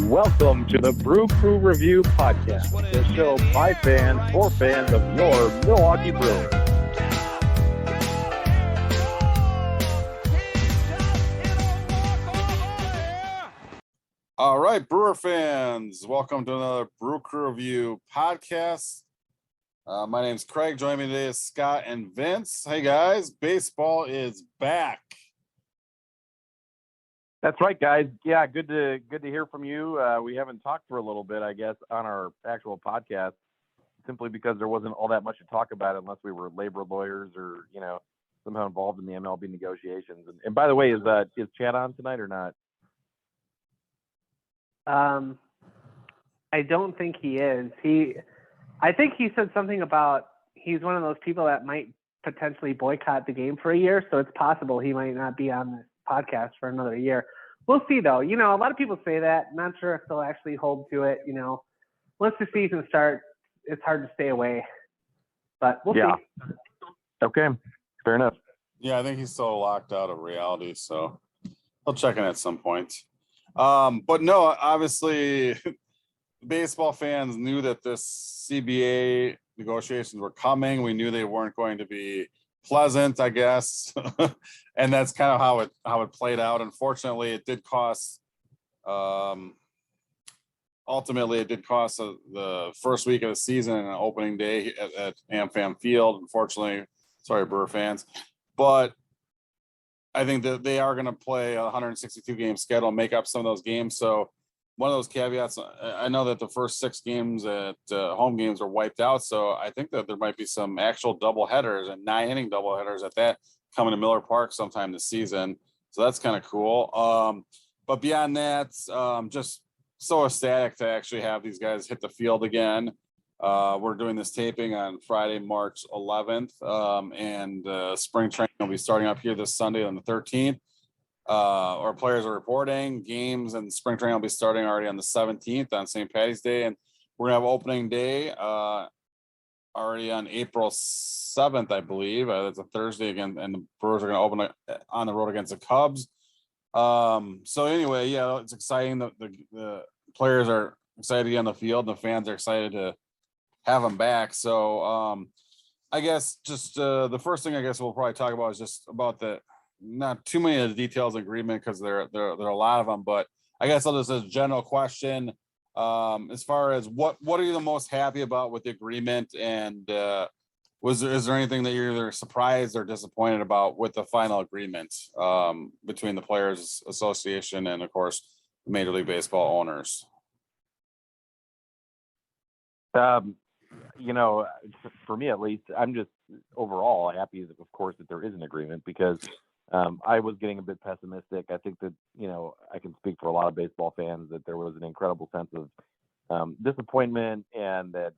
Welcome to the Brew Crew Review Podcast, the show by fans for fans of your Milwaukee Brewers. All right, Brewer fans, welcome to another Brew Crew Review Podcast. My name's Craig. Joining me today is Scott and Vince. Hey guys, baseball is back. That's right, guys. Yeah, good to hear from you. We haven't talked for a little bit, I guess, on our actual podcast, simply because there wasn't all that much to talk about unless we were labor lawyers or, somehow involved in the MLB negotiations. And by the way, is Chad on tonight or not? I don't think he is. I think he said something about he's one of those people that might potentially boycott the game for a year, so it's possible he might not be on this podcast for another year. We'll see, though. A lot of people say that. Not sure if they'll actually hold to it. Once the season starts, it's hard to stay away. But we'll see. Okay, fair enough. Yeah, I think he's still locked out of reality, so I'll check in at some point. But no, obviously, baseball fans knew that this CBA negotiations were coming. We knew they weren't going to be pleasant, I guess, and that's kind of how it played out. Unfortunately, it did cost. Ultimately, it did cost the first week of the season and opening day at AmFam Field. Unfortunately, sorry, Brewer fans, but I think that they are going to play a 162 game schedule, make up some of those games. So one of those caveats, I know that the first 6 games at home games were wiped out. So I think that there might be some actual double headers and 9-inning double headers at that coming to Miller Park sometime this season. So that's kind of cool. But beyond that, just so ecstatic to actually have these guys hit the field again. We're doing this taping on Friday, March 11th, and spring training will be starting up here this Sunday on the 13th. Our players are reporting. Games and spring training will be starting already on the 17th on St. Patty's Day, and we're gonna have opening day already on April 7th, I believe. It's a Thursday again, and the Brewers are gonna open on the road against the Cubs. So anyway, yeah, it's exciting. The players are excited to get on the field. The fans are excited to have them back. So I guess just the first thing I guess we'll probably talk about is just about not too many of the details of agreement, because there are a lot of them, but I guess I'll just a general question as far as what are you the most happy about with the agreement, and is there anything that you're either surprised or disappointed about with the final agreement between the Players Association and, of course, Major League Baseball owners? For me at least, I'm just overall happy, of course, that there is an agreement, because I was getting a bit pessimistic. I think that, I can speak for a lot of baseball fans that there was an incredible sense of disappointment, and that,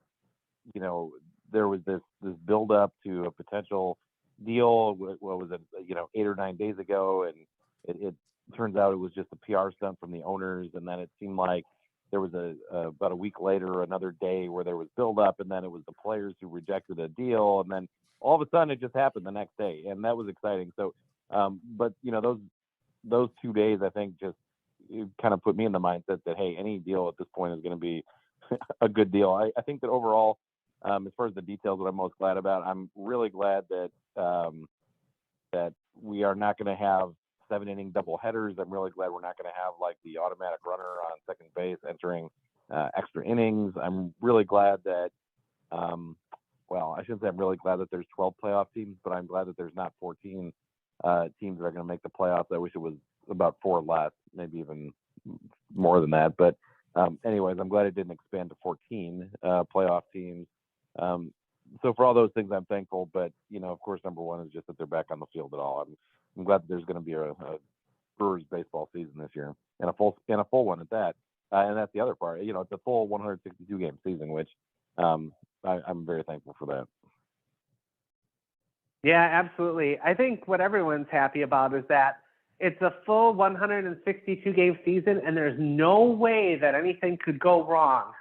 there was this build up to a potential deal. What was it, 8 or 9 days ago, and it turns out it was just a PR stunt from the owners, and then it seemed like there was about a week later, another day where there was build up, and then it was the players who rejected a deal, and then all of a sudden it just happened the next day, and that was exciting. So, but those 2 days, I think, just kind of put me in the mindset that, hey, any deal at this point is going to be a good deal. I think that overall, as far as the details, what I'm most glad about, I'm really glad that that we are not going to have 7-inning double headers. I'm really glad we're not going to have like the automatic runner on second base entering extra innings. I'm really glad that, I shouldn't say I'm really glad that there's 12 playoff teams, but I'm glad that there's not 14 teams that are going to make the playoffs. I wish it was about 4 less, maybe even more than that. But anyways, I'm glad it didn't expand to 14 playoff teams. So for all those things, I'm thankful. But, of course, number one is just that they're back on the field at all. I'm glad that there's going to be a Brewers baseball season this year, and a full one at that. And that's the other part. It's a full 162 game season, which I'm very thankful for that. Yeah, absolutely. I think what everyone's happy about is that it's a full 162 game season, and there's no way that anything could go wrong.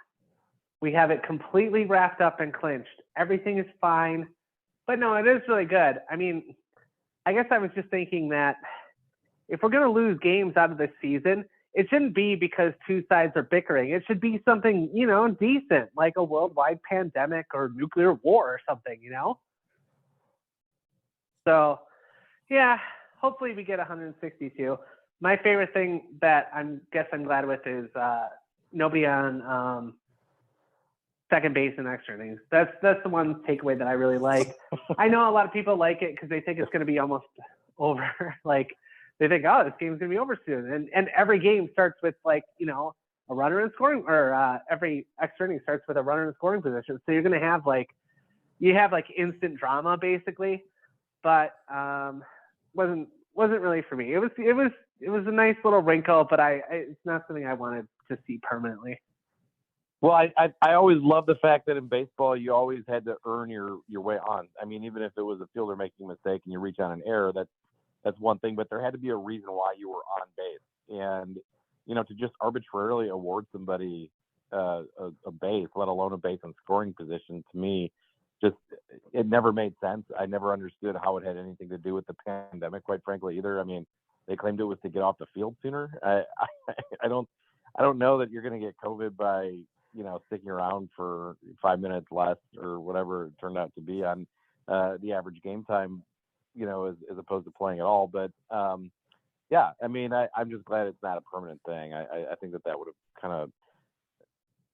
We have it completely wrapped up and clinched. Everything is fine. But no, it is really good. I mean, I guess I was just thinking that if we're going to lose games out of this season, it shouldn't be because two sides are bickering. It should be something, decent, like a worldwide pandemic or nuclear war or something, So, yeah, hopefully we get 162. My favorite thing that I'm glad with is nobody on second base and extra innings. That's the one takeaway that I really like. I know a lot of people like it because they think it's going to be almost over. Like they think, oh, this game's going to be over soon. And every game starts with a runner in scoring, or every extra inning starts with a runner in scoring position. So you're going to have instant drama basically. But wasn't really for me. It was a nice little wrinkle, but it's not something I wanted to see permanently. Well, I always love the fact that in baseball you always had to earn your way on. I mean, even if it was a fielder making a mistake and you reach on an error, that's one thing. But there had to be a reason why you were on base, and to just arbitrarily award somebody a base, let alone a base in scoring position, to me, just it never made sense. I never understood how it had anything to do with the pandemic, quite frankly, either. I mean, they claimed it was to get off the field sooner. I don't know that you're going to get COVID by sticking around for 5 minutes less or whatever it turned out to be on the average game time, as opposed to playing at all. But yeah, I mean, I'm just glad it's not a permanent thing. I think that would have kind of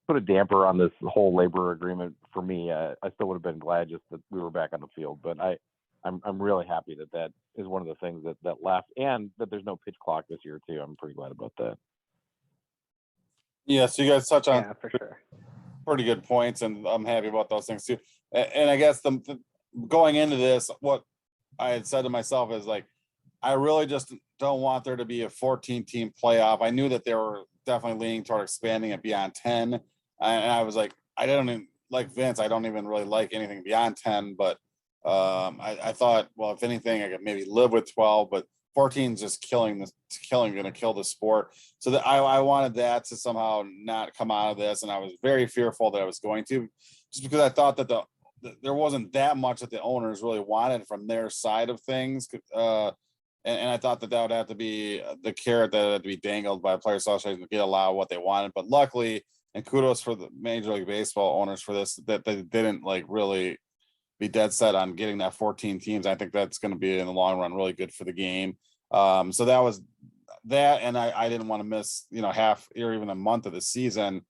put a damper on this whole labor agreement for me. I still would have been glad just that we were back on the field, but I'm really happy that is one of the things that left, and that there's no pitch clock this year too. I'm pretty glad about that. Yeah, so you guys touch on for sure pretty good points, and I'm happy about those things too. And I guess the going into this, what I had said to myself is like, I really just don't want there to be a 14-team playoff. I knew that they were definitely leaning toward expanding it beyond 10. And I was like, I don't even like Vince. I don't even really like anything beyond 10. But I thought, well, if anything, I could maybe live with 12. But 14 is just going to kill the sport. So that I wanted that to somehow not come out of this. And I was very fearful that I was going to, just because I thought that there wasn't that much that the owners really wanted from their side of things. And I thought that would have to be the carrot that had to be dangled by Players Association to get allowed what they wanted. But luckily, and kudos for the Major League Baseball owners for this, that they didn't like really be dead set on getting that 14 teams. I think that's going to be in the long run really good for the game. So that was that, and I didn't want to miss half or even a month of the season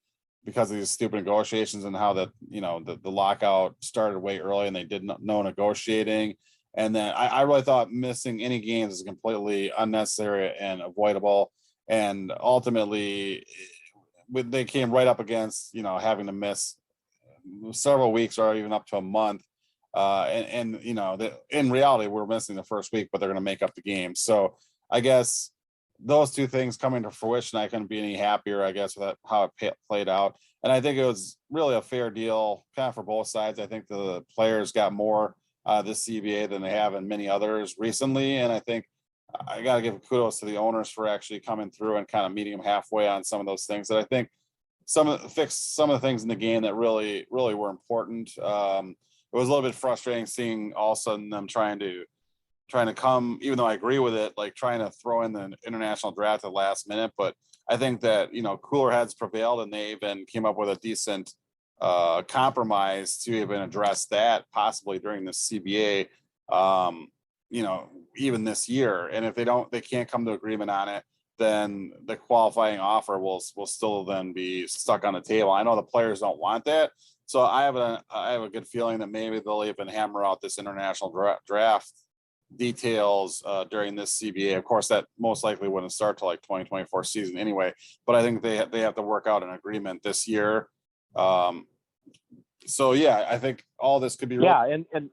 because of these stupid negotiations and how that the lockout started way early and they did no negotiating. And then I really thought missing any games is completely unnecessary and avoidable. And ultimately, they came right up against, having to miss several weeks or even up to a month. In reality, we're missing the first week, but they're going to make up the game. So I guess those two things coming to fruition, I couldn't be any happier, I guess, with how it played out. And I think it was really a fair deal kind of for both sides. I think the players got more this CBA than they have in many others recently. And I think I got to give kudos to the owners for actually coming through and kind of meeting them halfway on some of those things that I think fixed some of the things in the game that really, really were important. It was a little bit frustrating seeing all of a sudden them trying to come, even though I agree with it, like trying to throw in the international draft at the last minute. But I think that, cooler heads prevailed and they even came up with a decent compromise to even address that possibly during the CBA, even this year. And if they can't come to agreement on it, then the qualifying offer will still then be stuck on the table. I know the players don't want that. So I have a good feeling that maybe they'll even hammer out this international draft details during this CBA. Of course, that most likely wouldn't start till like 2024 season anyway. But I think they have to work out an agreement this year. So yeah, I think all this could be. Yeah, and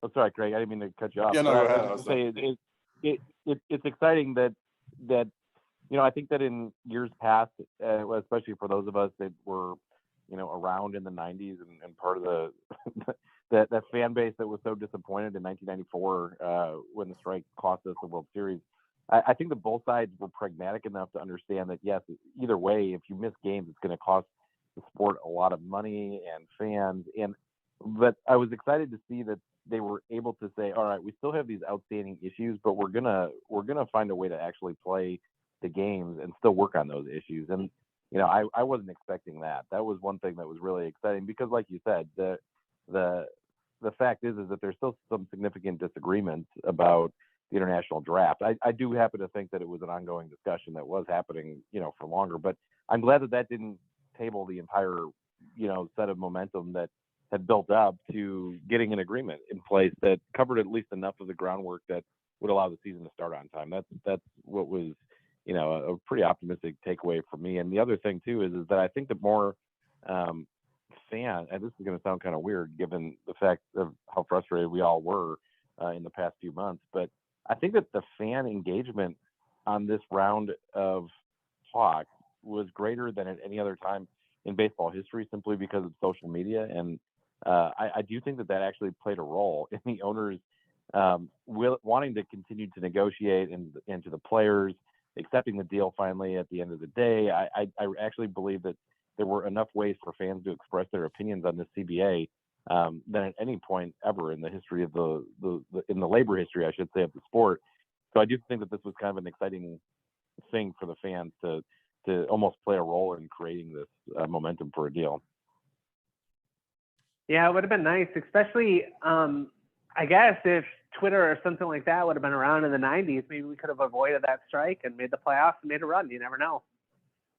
oh, sorry, Craig, I didn't mean to cut you off. Yeah, no, go ahead. I was going to say it's exciting that I think that in years past, especially for those of us that were around in the 90s and part of the that fan base that was so disappointed in 1994 when the strike cost us the World Series. I think that both sides were pragmatic enough to understand that, yes, either way, if you miss games, it's going to cost the sport a lot of money and fans. But I was excited to see that they were able to say, all right, we still have these outstanding issues, but we're gonna find a way to actually play the games and still work on those issues. And I wasn't expecting that. That was one thing that was really exciting because, like you said, the fact is that there's still some significant disagreements about the international draft. I do happen to think that it was an ongoing discussion that was happening, for longer. But I'm glad that didn't table the entire, set of momentum that had built up to getting an agreement in place that covered at least enough of the groundwork that would allow the season to start on time. That's what was, a pretty optimistic takeaway for me. And the other thing too is that I think that more and this is going to sound kind of weird given the fact of how frustrated we all were in the past few months, but I think that the fan engagement on this round of talk was greater than at any other time in baseball history, simply because of social media. And I do think that actually played a role in the owners wanting to continue to negotiate and to the players accepting the deal finally at the end of the day. I actually believe that there were enough ways for fans to express their opinions on this CBA than at any point ever in the history of in the labor history, I should say, of the sport. So I do think that this was kind of an exciting thing for the fans to almost play a role in creating this momentum for a deal. Yeah, it would have been nice, especially I guess if Twitter or something like that would have been around in the 90s, maybe we could have avoided that strike and made the playoffs and made a run. You never know.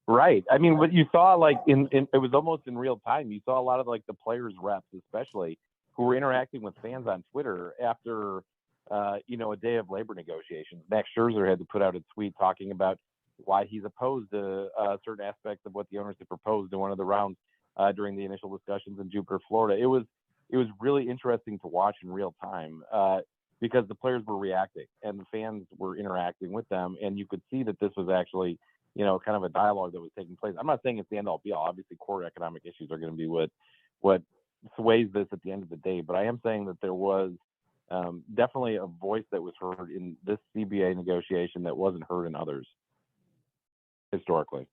Right. I mean, what you saw, like it was almost in real time. You saw a lot of like the players' reps, especially, who were interacting with fans on Twitter after, a day of labor negotiations. Max Scherzer had to put out a tweet talking about why he's opposed to certain aspects of what the owners had proposed in one of the rounds during the initial discussions in Jupiter, Florida. It was really interesting to watch in real time because the players were reacting and the fans were interacting with them, and you could see that this was actually, kind of a dialogue that was taking place. I'm not saying it's the end all be all. Obviously, core economic issues are going to be what sways this at the end of the day. But I am saying that there was definitely a voice that was heard in this CBA negotiation that wasn't heard in others historically.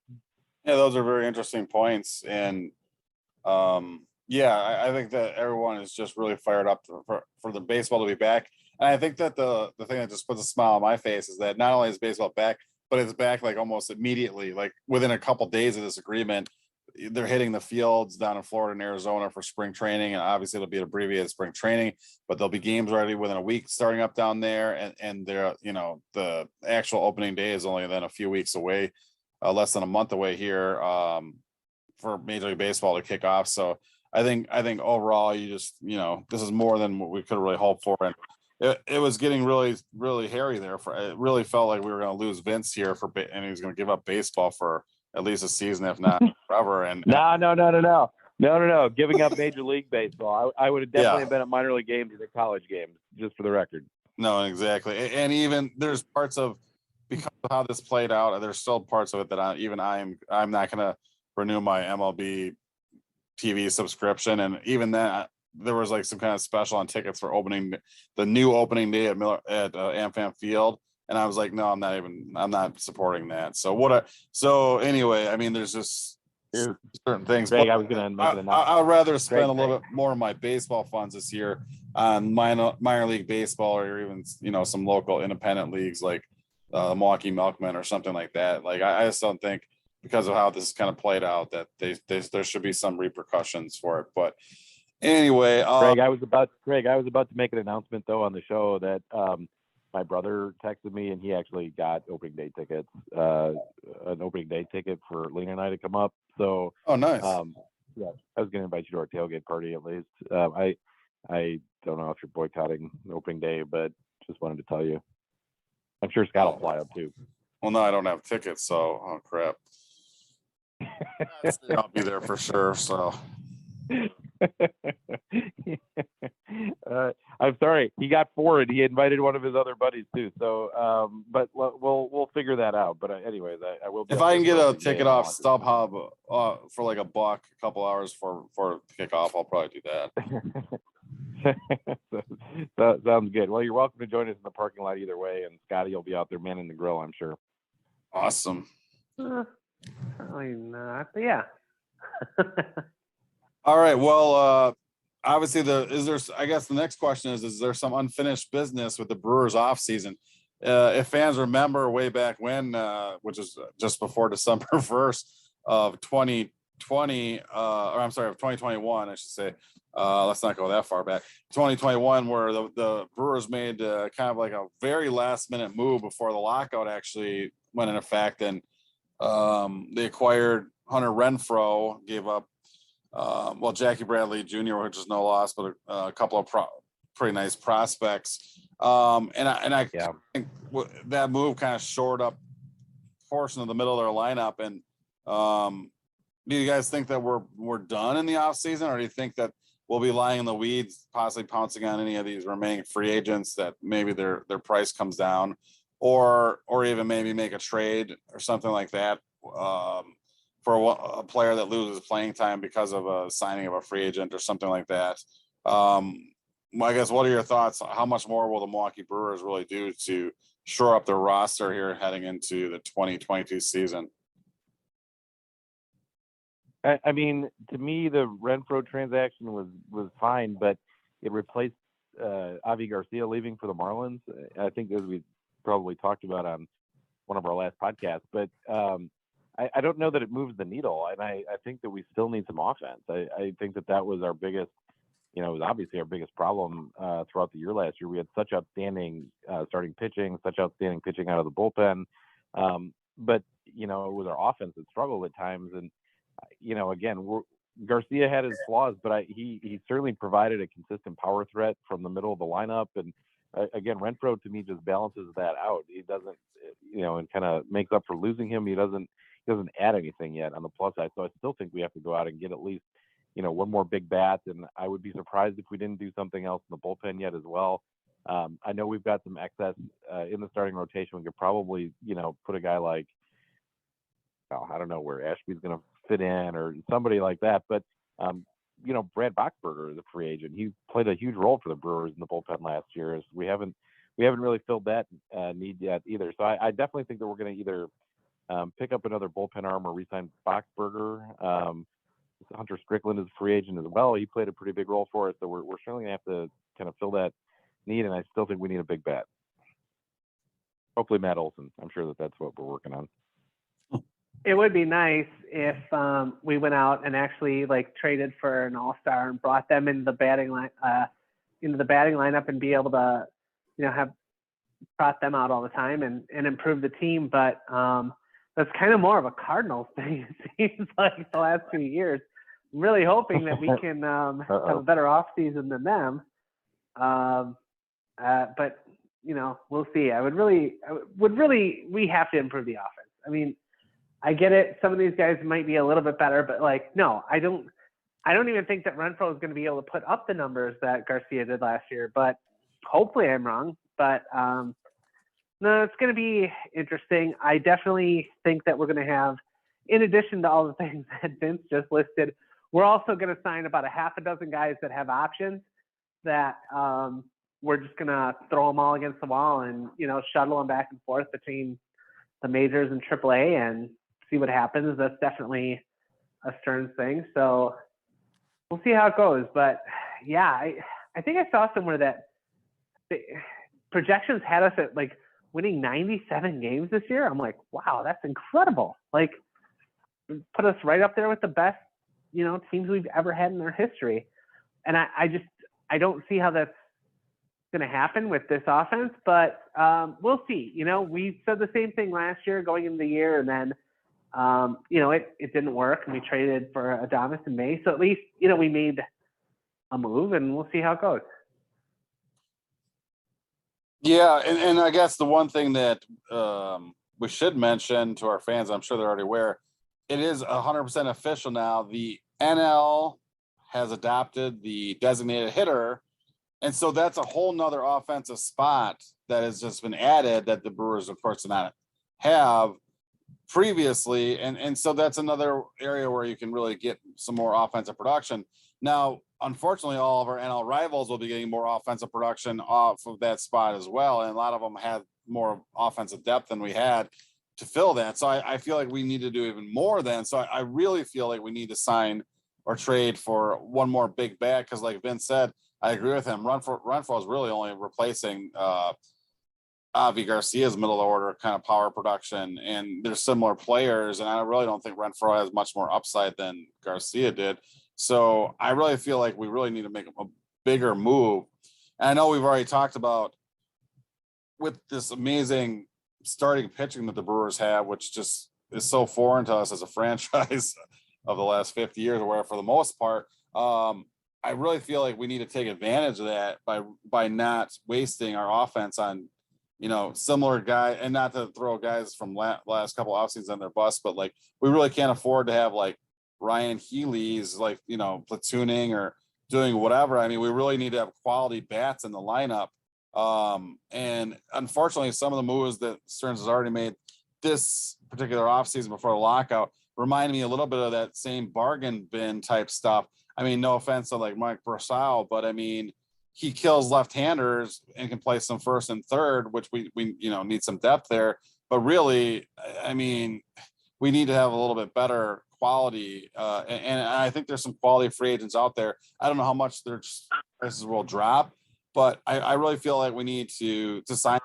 Yeah, those are very interesting points. And I think that everyone is just really fired up for the baseball to be back. And I think that the thing that just puts a smile on my face is that not only is baseball back, but it's back like almost immediately, like within a couple of days of this agreement. They're hitting the fields down in Florida and Arizona for spring training, and obviously it'll be an abbreviated spring training, but there'll be games already within a week starting up down there, and they're the actual opening day is only then a few weeks away, less than a month away here for Major League Baseball to kick off. So I think overall you just this is more than what we could really hope for, and it was getting really, really hairy there. It really felt like we were going to lose Vince here and he was going to give up baseball for at least a season, if not forever. And no. Giving up Major League Baseball, I would have definitely been at minor league games and at college games, just for the record. No, exactly. And even there's parts of, because of how this played out, there's still parts of it that I'm not going to renew my MLB TV subscription. And even that, there was like some kind of special on tickets for the new opening day at AmFam Field. And I was like, no, I'm not supporting that. So anyway, I mean, there's just certain things. Greg, I was going to make an announcement. I'd rather spend a little bit more of my baseball funds this year on minor league baseball, or even, some local independent leagues like Milwaukee Milkmen or something like that. Like, I just don't think, because of how this kind of played out, that there should be some repercussions for it. But anyway, Greg, I was about to make an announcement though on the show that my brother texted me, and he actually got opening day tickets, an opening day ticket for Lena and I to come up. So, oh, nice. Yeah, I was going to invite you to our tailgate party at least. I don't know if you're boycotting opening day, but just wanted to tell you. I'm sure Scott will fly up too. Well, no, I don't have tickets, so oh crap. I'll be there for sure. So. I'm sorry, he got 4 and he invited one of his other buddies too. So, but we'll figure that out. But anyways, I will. If I can get a ticket off StubHub for like $1, a couple hours for kickoff, I'll probably do that. Sounds good. Well, you're welcome to join us in the parking lot either way, and Scotty will be out there manning the grill, I'm sure. Awesome. Probably not, but yeah. All right. Well, obviously, I guess the next question is there some unfinished business with the Brewers off season? if fans remember way back when, which is just before December 1st of 2020, or I'm sorry, of 2021, I should say. Let's not go that far back. 2021, where the Brewers made kind of like a very last minute move before the lockout actually went in effect, and they acquired Hunter Renfroe, gave up Jackie Bradley Jr., which is no loss, but a couple of pretty nice prospects. And I think that move kind of shored up portion of the middle of their lineup. And do you guys think that we're done in the offseason, or do you think that we'll be lying in the weeds, possibly pouncing on any of these remaining free agents that maybe their price comes down, or even maybe make a trade or something like that for a player that loses playing time because of a signing of a free agent or something like that? I guess, what are your thoughts? How much more will the Milwaukee Brewers really do to shore up their roster here heading into the 2022 season? I mean, to me, the Renfroe transaction was fine, but it replaced Avi Garcia leaving for the Marlins. I think, as we probably talked about on one of our last podcasts, but I don't know that it moves the needle, and I think that we still need some offense. I think that was our biggest, it was obviously our biggest problem throughout the year last year. We had such outstanding starting pitching, such outstanding pitching out of the bullpen, but it was our offense that struggled at times. And again, Garcia had his flaws, but he certainly provided a consistent power threat from the middle of the lineup. And again, Renfroe to me just balances that out. He doesn't, and kind of makes up for losing him. He doesn't add anything yet on the plus side. So I still think we have to go out and get at least, one more big bat. And I would be surprised if we didn't do something else in the bullpen yet as well. I know we've got some excess in the starting rotation. We could probably, put a guy like, I don't know where Ashby's going to fit in or somebody like that. But, Brad Boxberger is a free agent. He played a huge role for the Brewers in the bullpen last year. We haven't really filled that need yet either. So I definitely think that we're going to either pick up another bullpen arm or re-sign Boxberger. Hunter Strickland is a free agent as well. He played a pretty big role for us. So we're certainly going to have to kind of fill that need. And I still think we need a big bat. Hopefully Matt Olson. I'm sure that's what we're working on. It would be nice if we went out and actually traded for an all-star and brought them into the batting lineup and be able to, have brought them out all the time and improve the team. But that's kind of more of a Cardinals thing, it seems like, the last 2 years. I'm really hoping that we can have a better offseason than them. But, we'll see. We have to improve the offense. I mean, I get it. Some of these guys might be a little bit better, but no, I don't even think that Renfroe is going to be able to put up the numbers that Garcia did last year, but hopefully I'm wrong. But no, it's going to be interesting. I definitely think that we're going to have, in addition to all the things that Vince just listed, we're also going to sign about a half a dozen guys that have options that we're just going to throw them all against the wall and, shuttle them back and forth between the majors and AAA and see what happens. That's definitely a Stearns thing. So we'll see how it goes. But yeah, I think I saw somewhere that the projections had us at winning 97 games this year. I'm like, wow, that's incredible. Put us right up there with the best, teams we've ever had in our history. And I don't see how that's going to happen with this offense, but we'll see. We said the same thing last year going into the year, and then it didn't work, and we traded for Adames in May. So at least we made a move, and we'll see how it goes. Yeah, and I guess the one thing that we should mention to our fans, I'm sure they're already aware, it is 100% official now. The NL has adopted the designated hitter. And so that's a whole nother offensive spot that has just been added that the Brewers, of course, did not have previously. And so that's another area where you can really get some more offensive production. Now, unfortunately, all of our NL rivals will be getting more offensive production off of that spot as well. And a lot of them had more offensive depth than we had to fill that. So I feel like we need to do even more then. So I really feel like we need to sign or trade for one more big bat, because like Vince said, I agree with him. Renfroe is really only replacing Avi Garcia's middle order kind of power production, and they're similar players. And I really don't think Renfroe has much more upside than Garcia did. So I really feel like we really need to make a bigger move. And I know we've already talked about with this amazing starting pitching that the Brewers have, which just is so foreign to us as a franchise of the last 50 years or whatever, for the most part. I really feel like we need to take advantage of that by not wasting our offense on, similar guy, and not to throw guys from last couple off seasons on their bus, but like we really can't afford to have like Ryan Healy's like, platooning or doing whatever. I mean, we really need to have quality bats in the lineup. And unfortunately, some of the moves that Stearns has already made this particular offseason before the lockout remind me a little bit of that same bargain bin type stuff. I mean, no offense to like Mike Brosseau, but I mean, he kills left-handers and can play some first and third, which we need some depth there. But really, I mean, we need to have a little bit better quality. And I think there's some quality free agents out there. I don't know how much their prices will drop, but I really feel like we need to sign.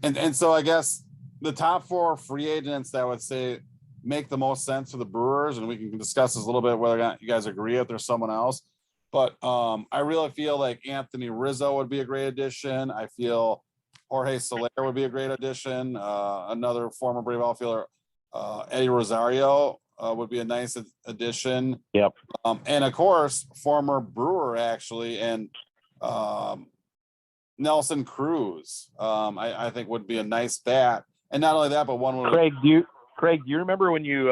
And so I guess the top 4 free agents that I would say make the most sense for the Brewers, and we can discuss this a little bit whether or not you guys agree if there's someone else. But I really feel like Anthony Rizzo would be a great addition. I feel Jorge Soler would be a great addition. Another former Brave outfielder, Eddie Rosario, would be a nice addition. Yep. And of course, former Brewer actually, and Nelson Cruz, I think would be a nice bat. And not only that, but one would. Craig, do you remember when you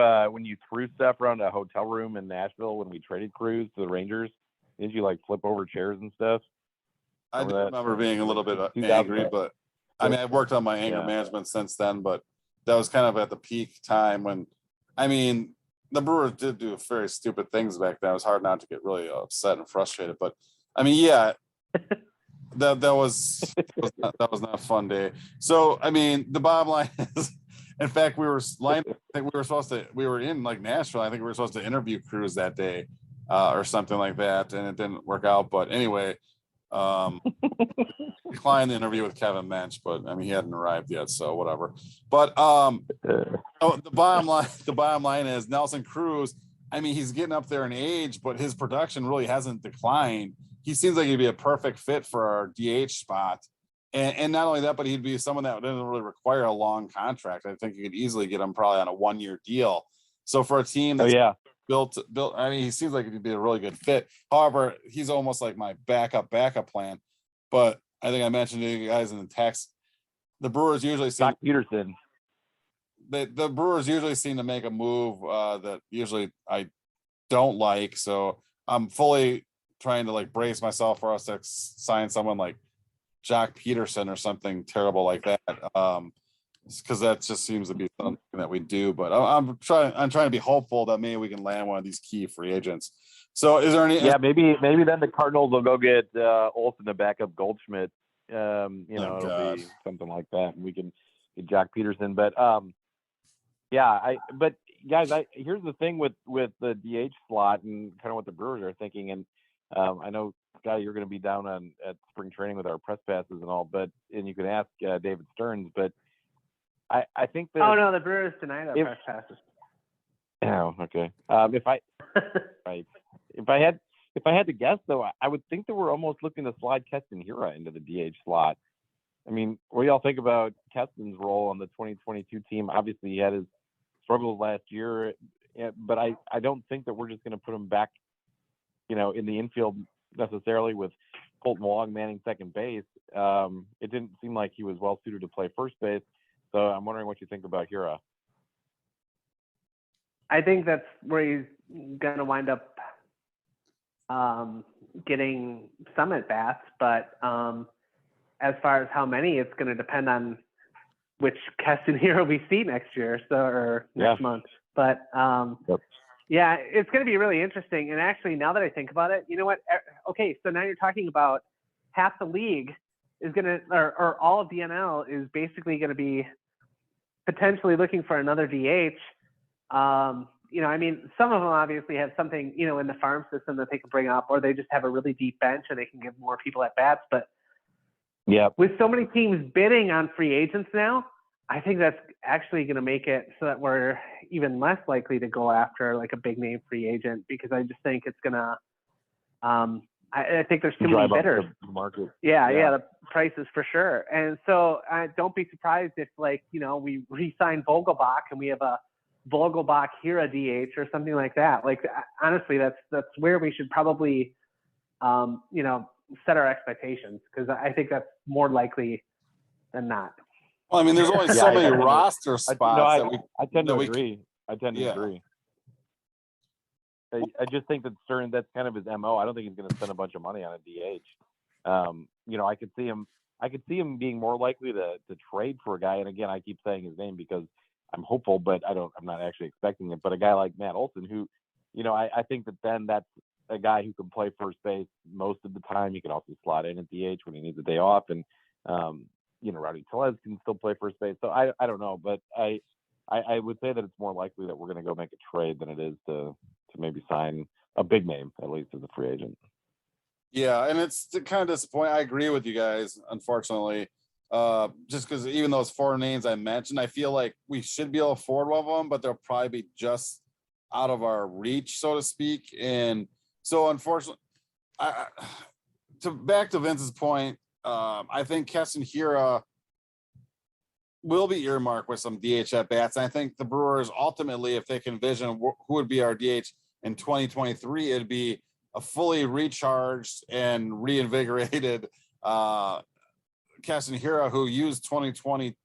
threw stuff around a hotel room in Nashville when we traded Cruz to the Rangers? Did you like flip over chairs and stuff? I do remember being a little bit angry, but I mean, I've worked on my anger management since then, but that was kind of at the peak time when, I mean, the Brewers did do very stupid things back then. It was hard not to get really upset and frustrated, but I mean, yeah, that was not a fun day. So, I mean, the bottom line is, in fact, we were in like Nashville. I think we were supposed to interview Cruz that day. Or something like that, and it didn't work out. But anyway, declined the interview with Kevin Mensch, but I mean he hadn't arrived yet, so whatever. But the bottom line is Nelson Cruz. I mean, he's getting up there in age, but his production really hasn't declined. He seems like he'd be a perfect fit for our DH spot, and not only that, but he'd be someone that doesn't really require a long contract. I think you could easily get him probably on a 1-year deal. So for a team that's built. I mean, he seems like he'd be a really good fit. However, he's almost like my backup plan. But I think I mentioned to you guys in the text, the Brewers usually seem Peterson. The Brewers usually seem to make a move that usually I don't like. So I'm fully trying to like brace myself for us to sign someone like Jock Peterson or something terrible like that. Because that just seems to be something that we do, but I'm trying to be hopeful that maybe we can land one of these key free agents. So is there any? Yeah, maybe then the Cardinals will go get Olsen to back up Goldschmidt. It'll be something like that, and we can get Jock Peterson. But but guys, here's the thing with the DH slot and kind of what the Brewers are thinking, and I know Scott, you're going to be down at spring training with our press passes and all, and you can ask David Stearns, but. I think that. Oh no, the Brewers denied our press passes. Oh, okay. If I had to guess though, I would think that we're almost looking to slide Keston Hiura into the DH slot. I mean, what do y'all think about Keston's role on the 2022 team? Obviously, he had his struggles last year, but I don't think that we're just going to put him back, in the infield necessarily with Colton Wong manning second base. It didn't seem like he was well suited to play first base. So I'm wondering what you think about Hiura. I think that's where he's going to wind up getting some at bats, but as far as how many, it's going to depend on which Keston Hiura we see next year, or next month. But yeah, it's going to be really interesting. And actually, now that I think about it, you know what? Okay, so now you're talking about half the league is going to, or all of the NL is basically going to be potentially looking for another DH. I mean, some of them obviously have something, in the farm system that they can bring up, or they just have a really deep bench and they can give more people at bats. But Yeah. With so many teams bidding on free agents now, I think that's actually going to make it so that we're even less likely to go after like a big name free agent, because I just think it's going to, I think there's too many bidders. The market. Yeah, the prices for sure. And so don't be surprised if, like, we re-sign Vogelbach and we have a Vogelbach here a DH or something like that. Like, honestly, that's where we should probably, set our expectations, because I think that's more likely than not. Well, I mean, there's only so many roster spots I tend to agree. I tend to agree. I just think that that's kind of his MO. I don't think he's going to spend a bunch of money on a DH. I could see him being more likely to trade for a guy. And again, I keep saying his name because I'm hopeful, but I'm not actually expecting it. But a guy like Matt Olson, who, I think that then that's a guy who can play first base most of the time. He can also slot in at DH when he needs a day off. And, Rowdy Tellez can still play first base. So I don't know, but I would say that it's more likely that we're going to go make a trade than it is to maybe sign a big name, at least as a free agent. Yeah, and it's kind of disappointing. I agree with you guys, unfortunately. Just because even those four names I mentioned, I feel like we should be able to afford one of them, but they'll probably be just out of our reach, so to speak. And so, unfortunately, back to Vince's point, I think Keston Hiura will be earmarked with some DH at bats. And I think the Brewers ultimately, if they can envision who would be our DH in 2023, it'd be a fully recharged and reinvigorated Keston Hiura, who used 2022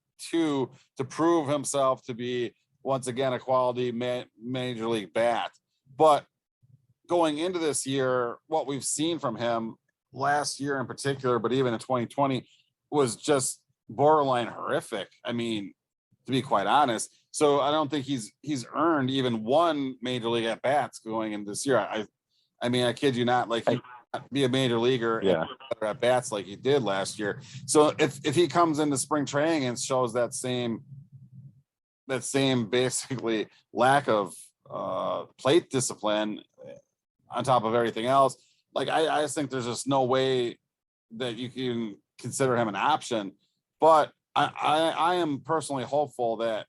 to prove himself to be once again a quality major league bat. But going into this year, what we've seen from him last year in particular, but even in 2020, was just borderline horrific. I mean, to be quite honest. So I don't think he's earned even one major league at bats going into this year. I mean, I kid you not, like he be a major leaguer at bats like he did last year. So if he comes into spring training and shows that same basically lack of plate discipline on top of everything else, like I just think there's just no way that you can consider him an option. But I am personally hopeful that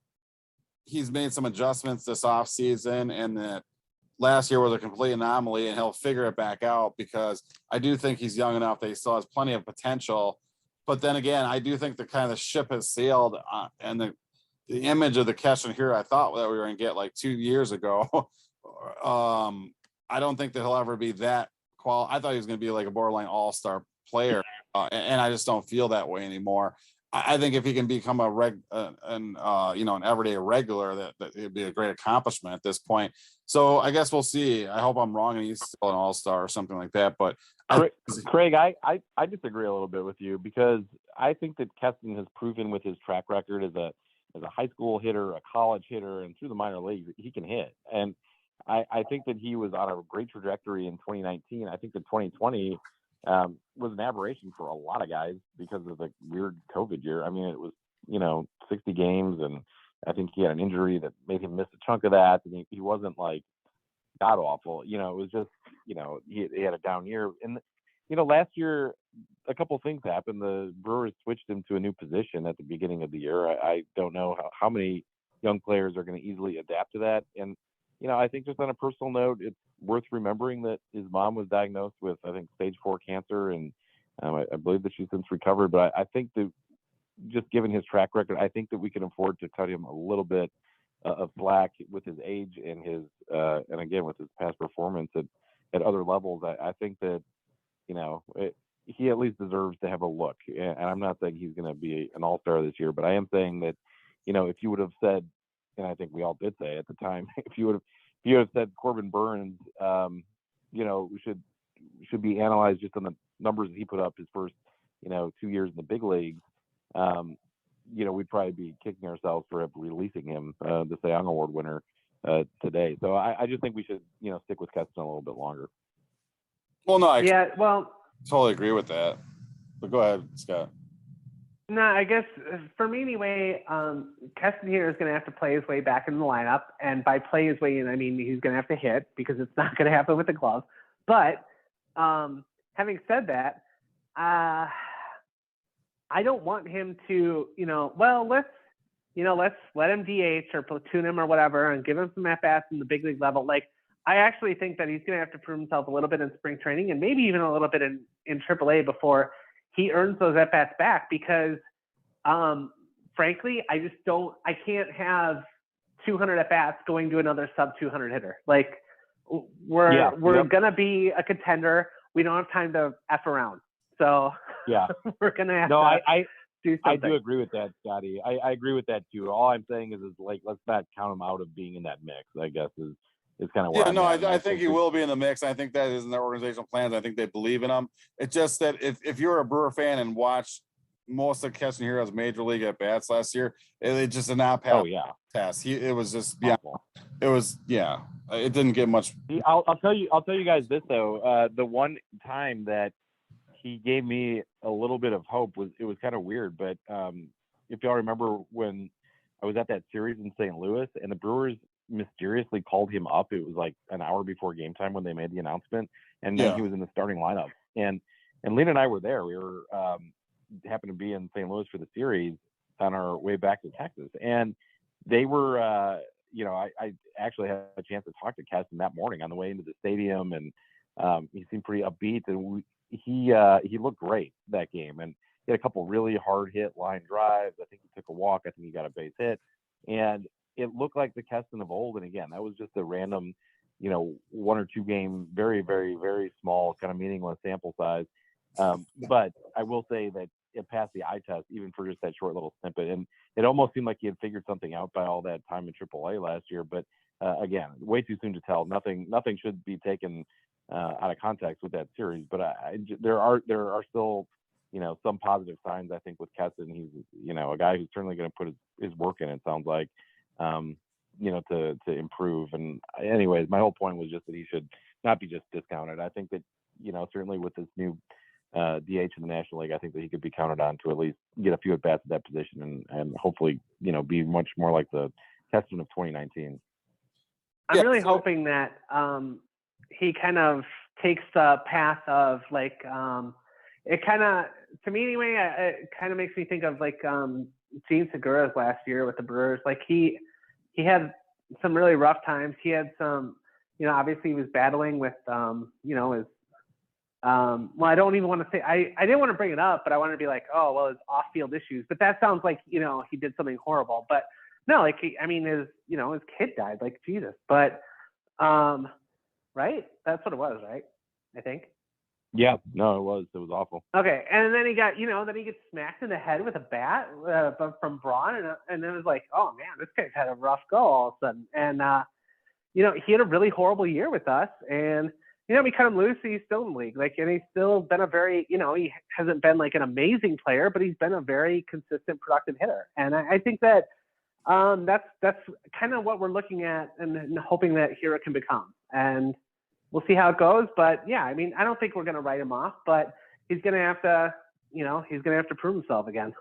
he's made some adjustments this offseason and that last year was a complete anomaly and he'll figure it back out, because I do think he's young enough that he still has plenty of potential. But then again, I do think the kind of ship has sailed and the image of the Keston Hiura I thought that we were going to get like 2 years ago. I don't think that he'll ever be that I thought he was going to be like a borderline all-star player. And I just don't feel that way anymore. I think if he can become an everyday regular, that it'd be a great accomplishment at this point. So I guess we'll see. I hope I'm wrong and he's still an all-star or something like that. But Craig, I disagree a little bit with you, because I think that Keston has proven with his track record as a high school hitter, a college hitter, and through the minor leagues, he can hit. And I think that he was on a great trajectory in 2019. I think that 2020 was an aberration for a lot of guys because of the weird COVID year. I mean, it was, 60 games, and I think he had an injury that made him miss a chunk of that. And he wasn't like god awful. It was just, he had a down year. And, last year, a couple of things happened. The Brewers switched him to a new position at the beginning of the year. I don't know how many young players are going to easily adapt to that. And, I think just on a personal note, it's worth remembering that his mom was diagnosed with, I think, stage 4 cancer. And I believe that she's since recovered. But I think that just given his track record, I think that we can afford to cut him a little bit of slack with his age and his, and again, with his past performance at other levels. I think that, he at least deserves to have a look. And I'm not saying he's going to be an all-star this year, but I am saying that, if you would have said, and I think we all did say at the time, if you would have said Corbin Burns, should be analyzed just on the numbers that he put up his first, 2 years in the big leagues, we'd probably be kicking ourselves for releasing him, the Cy Young Award winner, today. So I just think we should, stick with Keston a little bit longer. Well, no, I totally agree with that. But go ahead, Scott. No, I guess for me anyway, Keston here is going to have to play his way back in the lineup. And by play his way in, I mean he's going to have to hit, because it's not going to happen with the glove. But having said that, I don't want him to, let's let him DH or platoon him or whatever and give him some at-bats in the big league level. Like, I actually think that he's going to have to prove himself a little bit in spring training and maybe even a little bit in AAA before he earns those at-bats back because, frankly, I can't have 200 at-bats going to another sub-200 hitter. Like, we're going to be a contender. We don't have time to F around. So we're going to have to do something. I do agree with that, Scotty. I agree with that too. All I'm saying is like, let's not count him out of being in that mix, I guess is kind of where I think he will be in the mix. I think that is in their organizational plans. I think they believe in him. It's just that if you're a Brewer fan and watch most of Keston Hiura's major league at bats last year, it just did not pass. Test. It was just it didn't get much. I'll tell you guys this though. The one time that he gave me a little bit of hope was kind of weird, but if y'all remember when I was at that series in St. Louis and the Brewers mysteriously called him up. It was like an hour before game time when they made the announcement, and then he was in the starting lineup. And Lena and I were there. We were happened to be in St. Louis for the series on our way back to Texas, and they were. I actually had a chance to talk to Keston that morning on the way into the stadium, and he seemed pretty upbeat, and he looked great that game, and he had a couple really hard hit line drives. I think he took a walk. I think he got a base hit, and it looked like the Keston of old. And again, that was just a random, one or two game, very, very, very small, kind of meaningless sample size. But I will say that it passed the eye test, even for just that short little snippet. And it almost seemed like he had figured something out by all that time in AAA last year. But again, way too soon to tell. Nothing should be taken out of context with that series. But there are still, some positive signs, I think, with Keston. He's, a guy who's certainly going to put his work in, it sounds like. To improve. And anyways, my whole point was just that he should not be just discounted. I think that, certainly with this new DH in the National League, I think that he could be counted on to at least get a few at bats at that position and hopefully, be much more like the Keston of 2019. I'm really hoping that he kind of takes the path of like it kind of, to me anyway, it kind of makes me think of like Gene Segura's last year with the Brewers. Like he had some really rough times. He had some, obviously he was battling with, his, I don't even want to say, I didn't want to bring it up, but I wanted to be like, oh, well, his off-field issues. But that sounds like, he did something horrible. But no, like, his kid died, like Jesus. But, right? That's what it was, right? I think. Yeah, no, it was awful. Okay, and then he got, then he gets smacked in the head with a bat from Braun, and then it was like, oh man, this guy's had a rough go all of a sudden. And he had a really horrible year with us, and we cut him loose, he's still in the league, like, and he's still been a very, he hasn't been like an amazing player, but he's been a very consistent, productive hitter, and I think that that's kind of what we're looking at and hoping that Hiura can become, and we'll see how it goes. But yeah, I don't think we're going to write him off, but he's going to have to, prove himself again.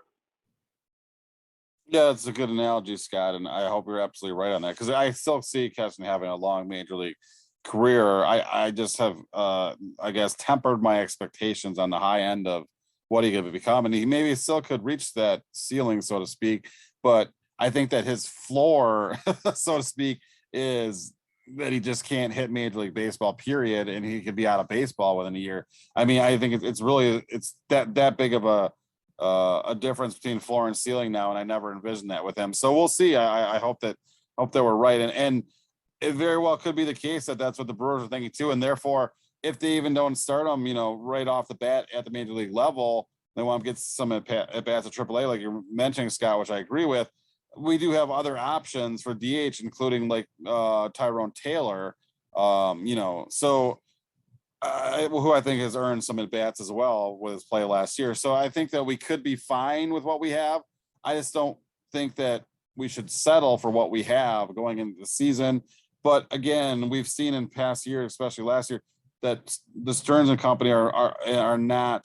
Yeah, that's a good analogy, Scott. And I hope you're absolutely right on that. Cause I still see Keston having a long major league career. I just have, I guess, tempered my expectations on the high end of what he could become. And he maybe still could reach that ceiling, so to speak. But I think that his floor, so to speak, is that he just can't hit Major League Baseball, period, and he could be out of baseball within a year. I mean, I think it's really that big of a difference between floor and ceiling now, and I never envisioned that with him. So we'll see. I hope that we're right, and it very well could be the case that that's what the Brewers are thinking too, and therefore, if they even don't start him, right off the bat at the Major League level, they want to get some at bats at AAA, like you're mentioning, Scott, which I agree with. We do have other options for DH, including like Tyrone Taylor, so who I think has earned some at bats as well with his play last year. So I think that we could be fine with what we have. I just don't think that we should settle for what we have going into the season. But again, we've seen in past years, especially last year, that the Stearns and company are not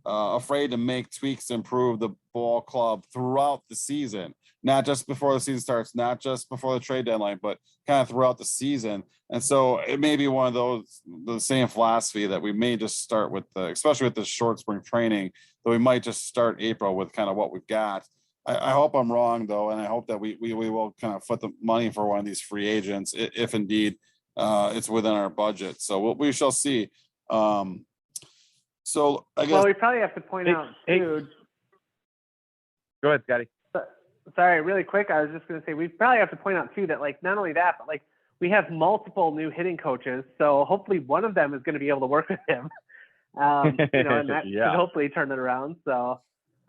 afraid to make tweaks to improve the ball club throughout the season. Not just before the season starts, not just before the trade deadline, but kind of throughout the season. And so it may be one of the same philosophy that we may just start with, especially with the short spring training, that we might just start April with kind of what we've got. I hope I'm wrong though, and I hope that we will kind of foot the money for one of these free agents if indeed it's within our budget. So we shall see. So I guess. Well, we probably have to point out too. Go ahead, Scotty. Sorry, really quick. I was just going to say we probably have to point out too that like not only that, but like we have multiple new hitting coaches, so hopefully one of them is going to be able to work with him. And that should hopefully turn it around. So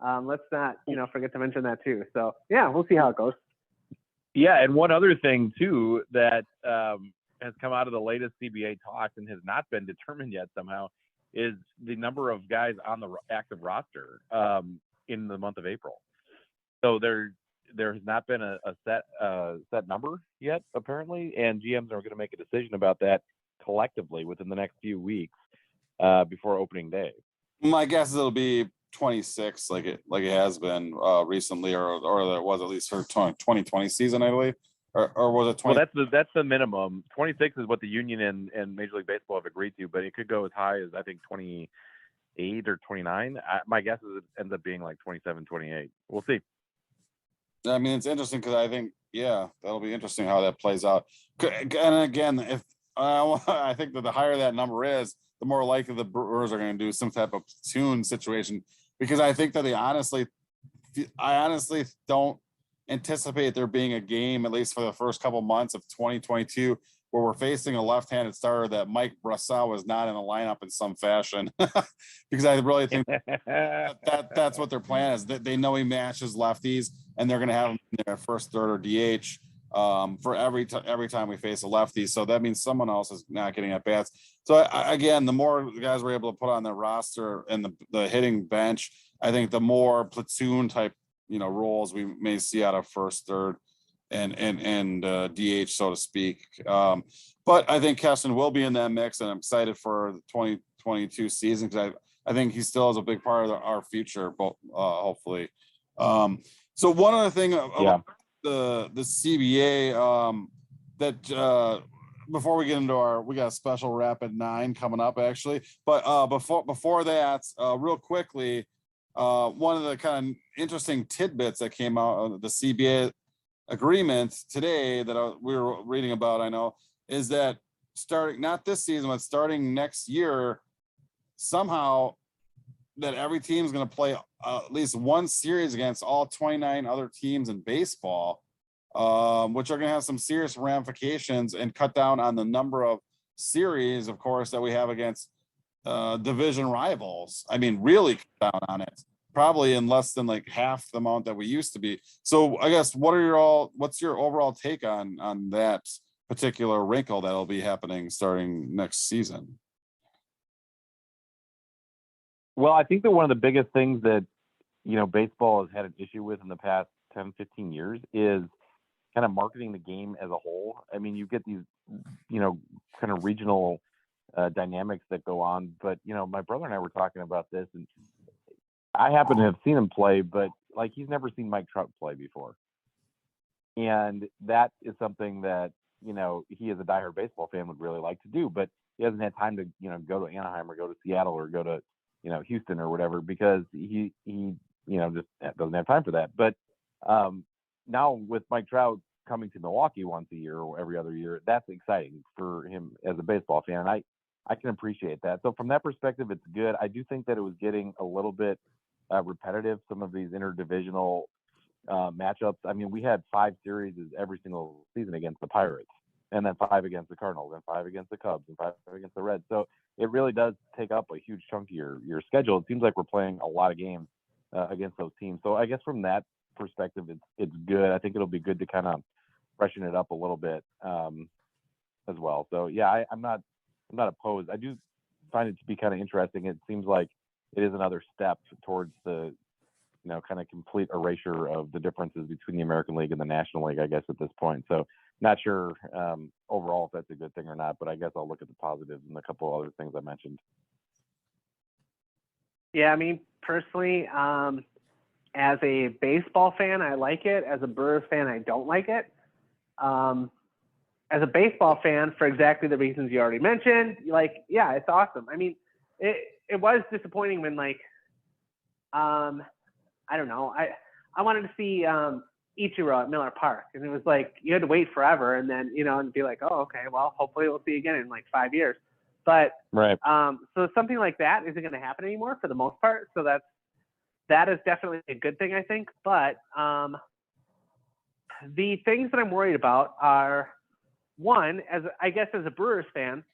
let's not forget to mention that too. So yeah, we'll see how it goes. Yeah, and one other thing too that has come out of the latest CBA talks and has not been determined yet somehow is the number of guys on the active roster in the month of April. So there has not been a set number yet, apparently, and GMs are going to make a decision about that collectively within the next few weeks before opening day. My guess is it'll be 26, like it has been recently, or it was at least for 2020 season, I believe, or was it 20? Well, that's the minimum. 26 is what the union and Major League Baseball have agreed to, but it could go as high as I think 28 or 29. My guess is it ends up being like 27, 28. We'll see. I mean, it's interesting because I think, that'll be interesting how that plays out. And again, if I think that the higher that number is, the more likely the Brewers are going to do some type of platoon situation, because I think that I honestly don't anticipate there being a game, at least for the first couple months of 2022, where we're facing a left-handed starter that Mike Brassau was not in the lineup in some fashion, because I really think that's what their plan is. They know he matches lefties, and they're going to have him in their first, third, or DH for every time we face a lefty. So that means someone else is not getting at bats. So again, the more guys we're able to put on the roster and the hitting bench, I think the more platoon type roles we may see out of first, third, and DH, so to speak. But I think Keston will be in that mix, and I'm excited for the 2022 season because I think he still is a big part of our future, but hopefully. So one other thing about the CBA that before we get into we got a special Rapid 9 coming up actually, but before that, real quickly, one of the kind of interesting tidbits that came out of the CBA agreement today that we were reading about, I know, is that starting not this season, but starting next year, somehow that every team is going to play at least one series against all 29 other teams in baseball, which are going to have some serious ramifications and cut down on the number of series, of course, that we have against division rivals. I mean, really cut down on it, probably in less than like half the amount that we used to be. So I guess what's your overall take on that particular wrinkle that'll be happening starting next season? Well, I think that one of the biggest things that, baseball has had an issue with in the past 10, 15 years is kind of marketing the game as a whole. I mean, you get these, kind of regional dynamics that go on. But, my brother and I were talking about this, and I happen to have seen him play, but like he's never seen Mike Trout play before. And that is something that, he as a diehard baseball fan would really like to do, but he hasn't had time to, go to Anaheim or go to Seattle or go to, Houston or whatever, because he just doesn't have time for that. But now with Mike Trout coming to Milwaukee once a year or every other year, that's exciting for him as a baseball fan. And I can appreciate that. So from that perspective, it's good. I do think that it was getting a little bit repetitive, some of these interdivisional matchups. I mean, we had 5 series every single season against the Pirates, and then 5 against the Cardinals, and 5 against the Cubs, and 5 against the Reds. So it really does take up a huge chunk of your schedule. It seems like we're playing a lot of games against those teams. So I guess from that perspective, it's good. I think it'll be good to kind of freshen it up a little bit as well. So yeah, I'm not opposed. I do find it to be kind of interesting. It seems like it is another step towards the kind of complete erasure of the differences between the American League and the National League, I guess, at this point. So not sure overall if that's a good thing or not, but I guess I'll look at the positives and a couple other things I mentioned. Yeah, I mean, personally, as a baseball fan, I like it. As a Brewers fan, I don't like it. As a baseball fan, for exactly the reasons you already mentioned, it's awesome. I mean, it was disappointing when I don't know. I wanted to see Ichiro at Miller Park, and it was like you had to wait forever, and then and be like, oh, okay, well, hopefully we'll see you again in like 5 years. But right. So something like that isn't going to happen anymore for the most part. So that is definitely a good thing, I think. But the things that I'm worried about are, one, as a Brewers fan,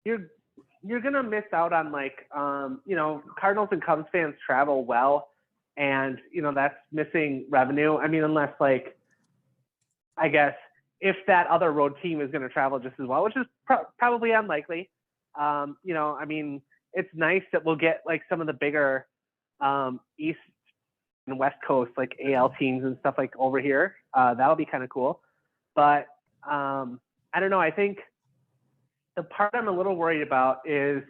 you're gonna miss out on like Cardinals and Cubs fans travel well, and that's missing revenue. I mean, unless like I guess if that other road team is going to travel just as well, which is probably unlikely. I mean, it's nice that we'll get like some of the bigger East and West Coast like AL teams and stuff like over here. That'll be kind of cool. But I don't know. I think the part I'm a little worried about is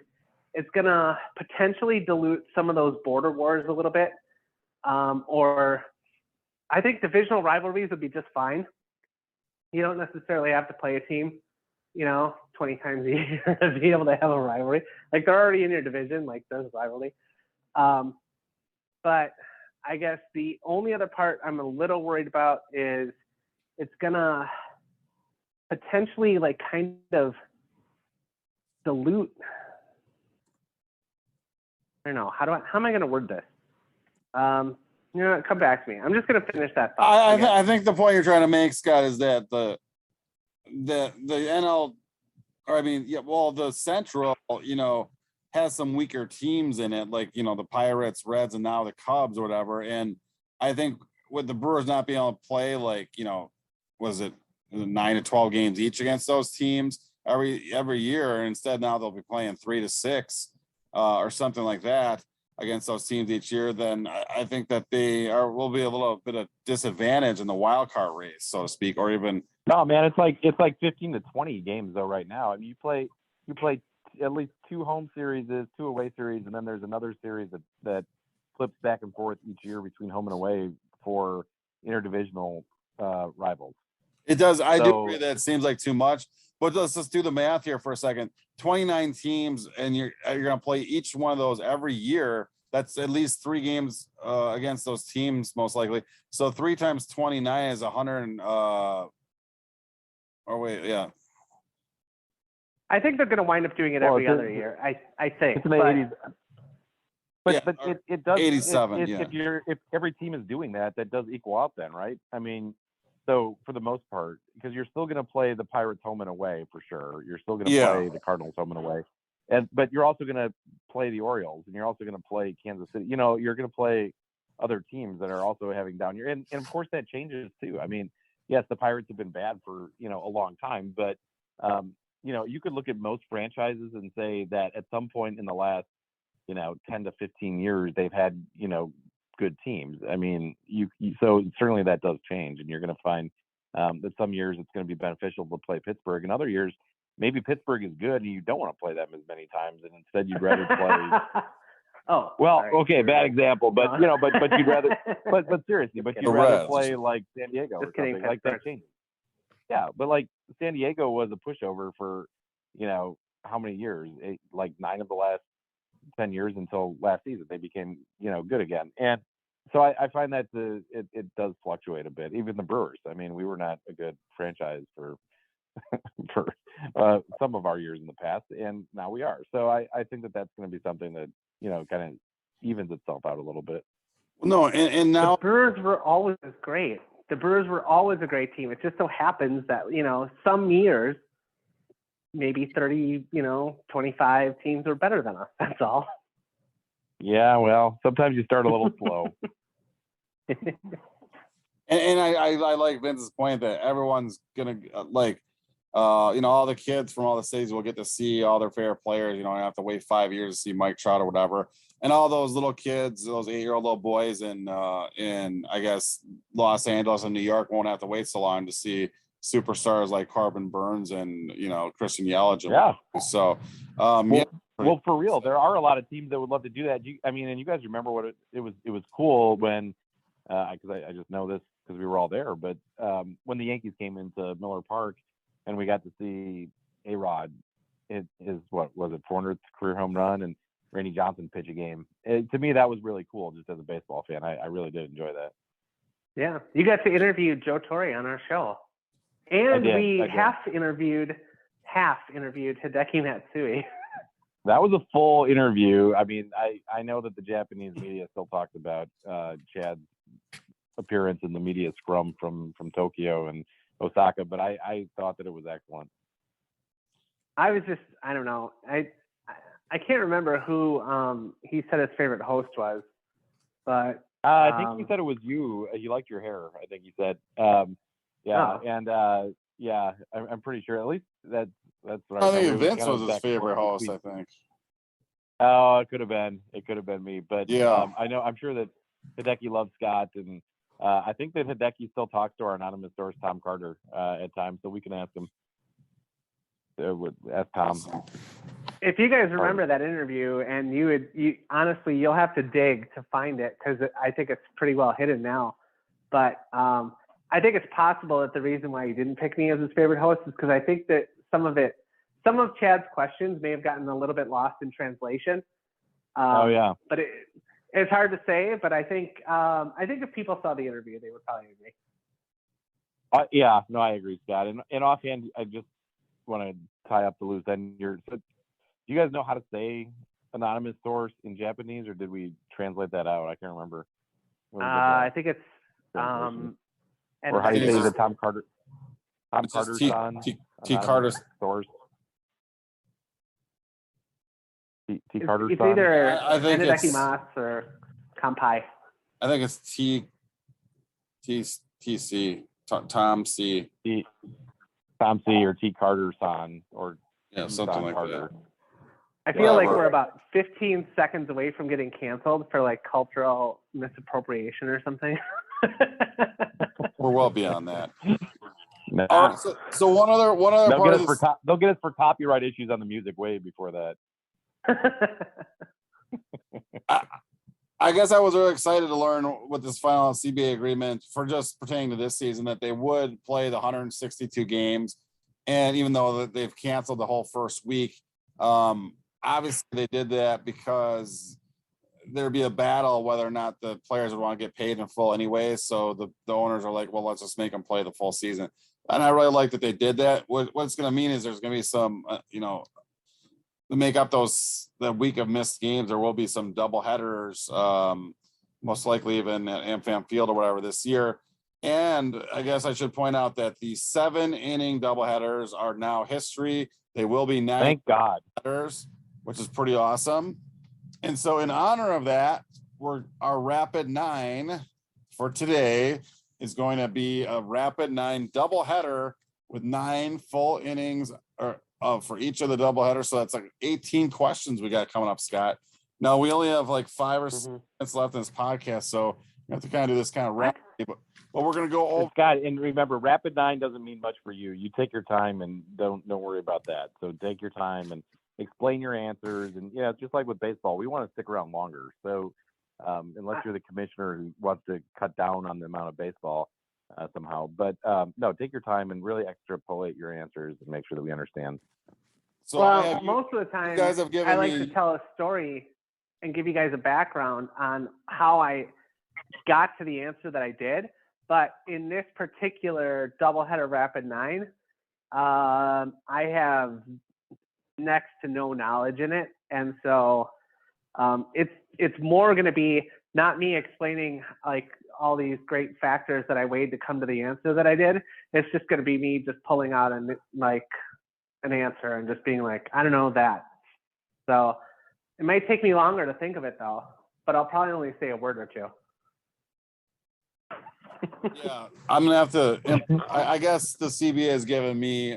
it's going to potentially dilute some of those border wars a little bit. Or I think divisional rivalries would be just fine. You don't necessarily have to play a team, 20 times a year to be able to have a rivalry. Like they're already in your division, like there's a rivalry. But I guess the only other part I'm a little worried about is it's gonna potentially like kind of dilute. I don't know. How am I gonna word this? Come back to me. I'm just gonna finish that thought. I think the point you're trying to make, Scott, is that the NL, or I mean, the Central, has some weaker teams in it, like the Pirates, Reds, and now the Cubs or whatever. And I think with the Brewers not being able to play like was it 9 to 12 games each against those teams every year, and instead now they'll be playing 3 to 6 or something like that against those teams each year, then I think that will be a little bit of disadvantage in the wild card race, so to speak, or even. No, man, it's like 15 to 20 games though right now. I mean, you play at least 2 home series, 2 away series, and then there's another series that flips back and forth each year between home and away for interdivisional rivals. It does. I do agree that it seems like too much, but let's just do the math here for a second. 29 teams, and you're going to play each one of those every year. That's at least 3 games against those teams, most likely. So 3 times 29 is 100. I think they're going to wind up doing it every other year. I think. It's in the 80s. But it does. 87. If every team is doing that does equal out then, right? I mean, so for the most part, because you're still going to play the Pirates home and away for sure. You're still going to play the Cardinals home and away, but you're also going to play the Orioles, and you're also going to play Kansas City. You're going to play other teams that are also having down year, and of course that changes too. I mean, yes, the Pirates have been bad for a long time, but you could look at most franchises and say that at some point in the last 10 to 15 years they've had good teams. I mean, so certainly that does change, and you're going to find that some years it's going to be beneficial to play Pittsburgh, and other years maybe Pittsburgh is good and you don't want to play them as many times, and instead you'd rather play. Oh, well, sorry. Okay, bad example, but but you'd rather, but seriously, but you'd rather play like San Diego or something like that. Changes. Yeah, but like San Diego was a pushover for how many years? 9 of the last 10 years until last season they became good again. And so I find that it does fluctuate a bit. Even the Brewers, I mean, we were not a good franchise for some of our years in the past, and now we are. So I think that's going to be something that kind of evens itself out a little bit. No, and now the Brewers were always great. The Brewers were always a great team. It just so happens that some years maybe 30, 25 teams are better than us. That's all. Yeah, well, sometimes you start a little slow. And I like Vince's point that everyone's gonna all the kids from all the cities will get to see all their favorite players. You don't have to wait 5 years to see Mike Trout or whatever. And all those little kids, those 8-year-old little boys in I guess Los Angeles and New York won't have to wait so long to see superstars like Corbin Burns and Christian Yelich. Yeah. So well, for real, there are a lot of teams that would love to do that. And you guys remember what it was cool when because I just know this because we were all there. But when the Yankees came into Miller Park and we got to see A-Rod, it is what was it 400th career home run, and Randy Johnson pitch a game. To me, that was really cool. Just as a baseball fan, I really did enjoy that. Yeah, you got to interview Joe Torre on our show, and we half interviewed Hideki Matsui. That was a full interview. I mean, I know that the Japanese media still talked about Chad's appearance in the media scrum from Tokyo and Osaka, but I thought that it was excellent. I don't know. I can't remember who he said his favorite host was, but I think he said it was you. He liked your hair, I think he said. I'm pretty sure. At least that's what I think Vince was his favorite host. I think. Oh, it could have been. It could have been me, but yeah, I'm sure that Hideki loves Scott, and I think that Hideki still talks to our anonymous source Tom Carter at times, so we can ask him. Ask Tom. If you guys remember that interview, and you honestly, you'll have to dig to find it because I think it's pretty well hidden now. But I think it's possible that the reason why he didn't pick me as his favorite host is because I think that some of Chad's questions may have gotten a little bit lost in translation. But it's hard to say. But I think if people saw the interview, they would probably agree. I agree, Scott. And offhand, I just want to tie up the loose end here. So, do you guys know how to say anonymous source in Japanese, or did we translate that out? I can't remember. I think it's or how do you say the Tom Carter? Tom Carter's son. T. Carter's source. T. It's Carter's son. Either I think it's Mas or Kampai. I think it's TC Tom C. Tom C. or T. Carter's son or something Don like Carter. that. I feel like we're about 15 seconds away from getting canceled for like cultural misappropriation or something. We're well beyond that. No. So one other they'll get us for copyright issues on the music way before that. I guess I was really excited to learn with this final CBA agreement for just pertaining to this season that they would play the 162 games, and even though they've canceled the whole first week, obviously they did that because there'd be a battle whether or not the players would want to get paid in full anyway. So the owners are like, well, let's just make them play the full season. And I really like that they did that. What it's going to mean is there's going to be some, to make up the week of missed games, there will be some double headers, most likely even at AmFam Field or whatever this year. And I guess I should point out that the 7-inning double headers are now history. They will be 9 Thank God. headers, which is pretty awesome. And so in honor of that, our Rapid 9 for today is going to be a Rapid 9 doubleheader with 9 full innings for each of the doubleheaders. So that's like 18 questions we got coming up, Scott. Now we only have like 5 or 6 minutes left in this podcast, so we have to kind of do this kind of rapidly. But we're going to go over. Scott, and remember, Rapid 9 doesn't mean much for you. You take your time and don't worry about that. So take your time and explain your answers. And it's just like with baseball, we want to stick around longer. So unless you're the commissioner who wants to cut down on the amount of baseball somehow, but no, take your time and really extrapolate your answers and make sure that we understand. So most of the time, I like to tell a story and give you guys a background on how I got to the answer that I did. But in this particular doubleheader Rapid 9, I have next to no knowledge in it, and so it's more going to be not me explaining like all these great factors that I weighed to come to the answer that I did. It's just going to be me just pulling out an answer and just being like, I don't know that. So it might take me longer to think of it though, but I'll probably only say a word or two. Yeah, I'm gonna have to. I guess the CBA has given me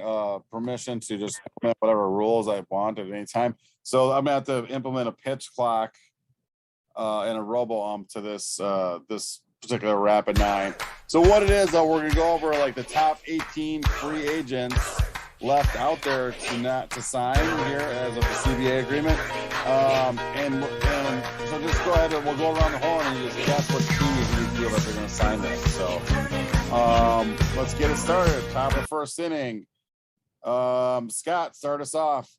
permission to just implement whatever rules I want at any time. So I'm gonna have to implement a pitch clock and a robo to this particular Rapid 9. So what it is, though, we're gonna go over like the top 18 free agents left out there to sign here as of the CBA agreement. And so just go ahead and we'll go around the horn and just guess what teams you feel that they're going to sign this. So let's get it started. Top of the first inning. Scott, start us off.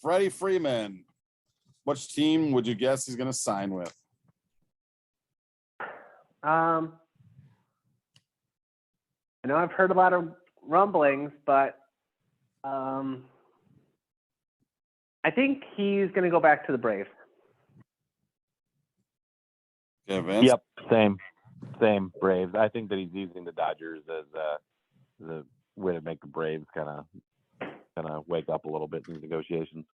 Freddy Freeman. which team would you guess he's going to sign with? I know I've heard a lot of rumblings, but I think he's going to go back to the Braves. Okay, Vince? Yep, same Braves. I think that he's using the Dodgers as a way to make the Braves kind of wake up a little bit in negotiations.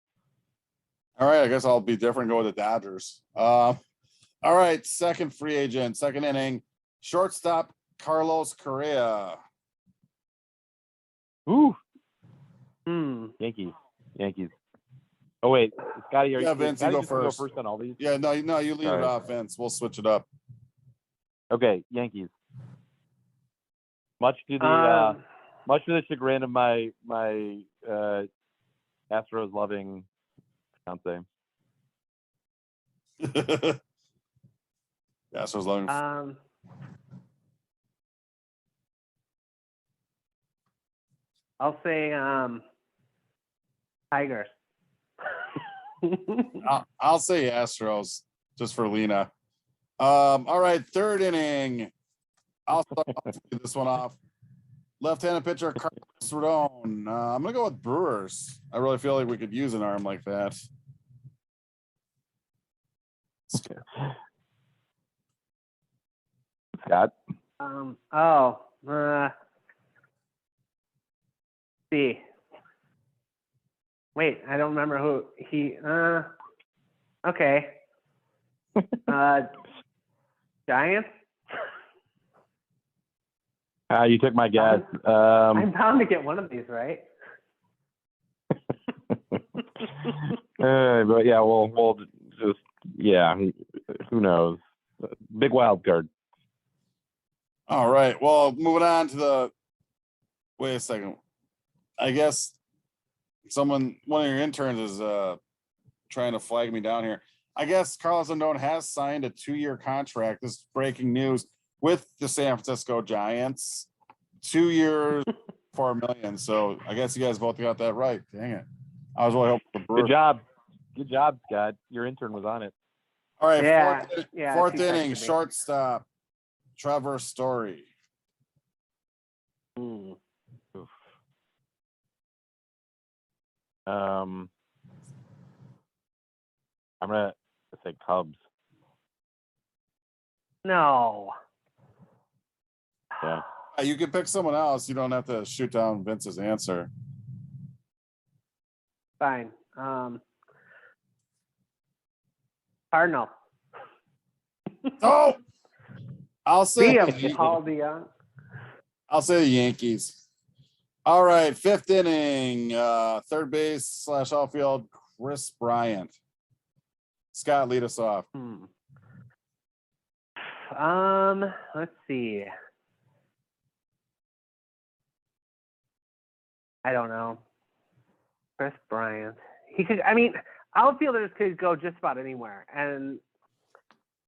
All right, I guess I'll be different. Go with the Dodgers. All right, second free agent, second inning, shortstop Carlos Correa. Ooh, Hmm. Yankees. Oh wait, Scotty, Yeah, Vince, you go first. Go first on all these. Yeah, no, you lead it off, Vince. We'll switch it up. Okay, Yankees. Much to the chagrin of my Astros loving fiance. Astros loving. I'll say Tigers. I'll say Astros just for Lena. All right, third inning. I'll lead this one off. Left-handed pitcher Carlos Rodon. I'm gonna go with Brewers. I really feel like we could use an arm like that. Scott. See. Wait, I don't remember who he. Okay. Giants. You took my guess. I'm bound to get one of these right. But yeah, we'll just who knows? Big wild card. All right. Well, moving on to the. Wait a second. I guess one of your interns is trying to flag me down here. I guess Carlos Rodon has signed a 2-year contract. This is breaking news with the San Francisco Giants. 2 years, $4 million. So I guess you guys both got that right. Dang it. I was really hoping for Brewers. Good job, Scott. Your intern was on it. All right. Yeah, fourth inning, shortstop, Trevor Story. Hmm. I'm gonna say Cubs. No. Yeah. You can pick someone else. You don't have to shoot down Vince's answer. Fine. Cardinal. Oh, I'll say Paul DeYoung. I'll say the Yankees. All right, fifth inning, third base / outfield, Chris Bryant. Scott, lead us off. Let's see. I don't know. Chris Bryant. He could. I mean, outfielders could go just about anywhere, and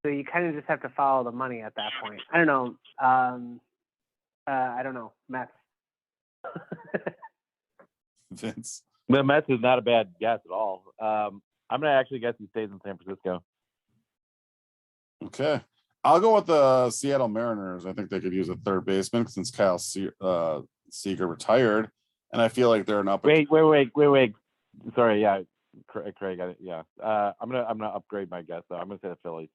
so you kind of just have to follow the money at that point. I don't know. I don't know. Mets. Vince. The Mets is not a bad guess at all. I'm gonna actually guess he stays in San Francisco. Okay. I'll go with the Seattle Mariners. I think they could use a third baseman since Kyle Seager retired, and I feel like they're an up. Wait. Sorry, yeah, Craig. Yeah, I'm gonna upgrade my guess though. I'm gonna say the Phillies.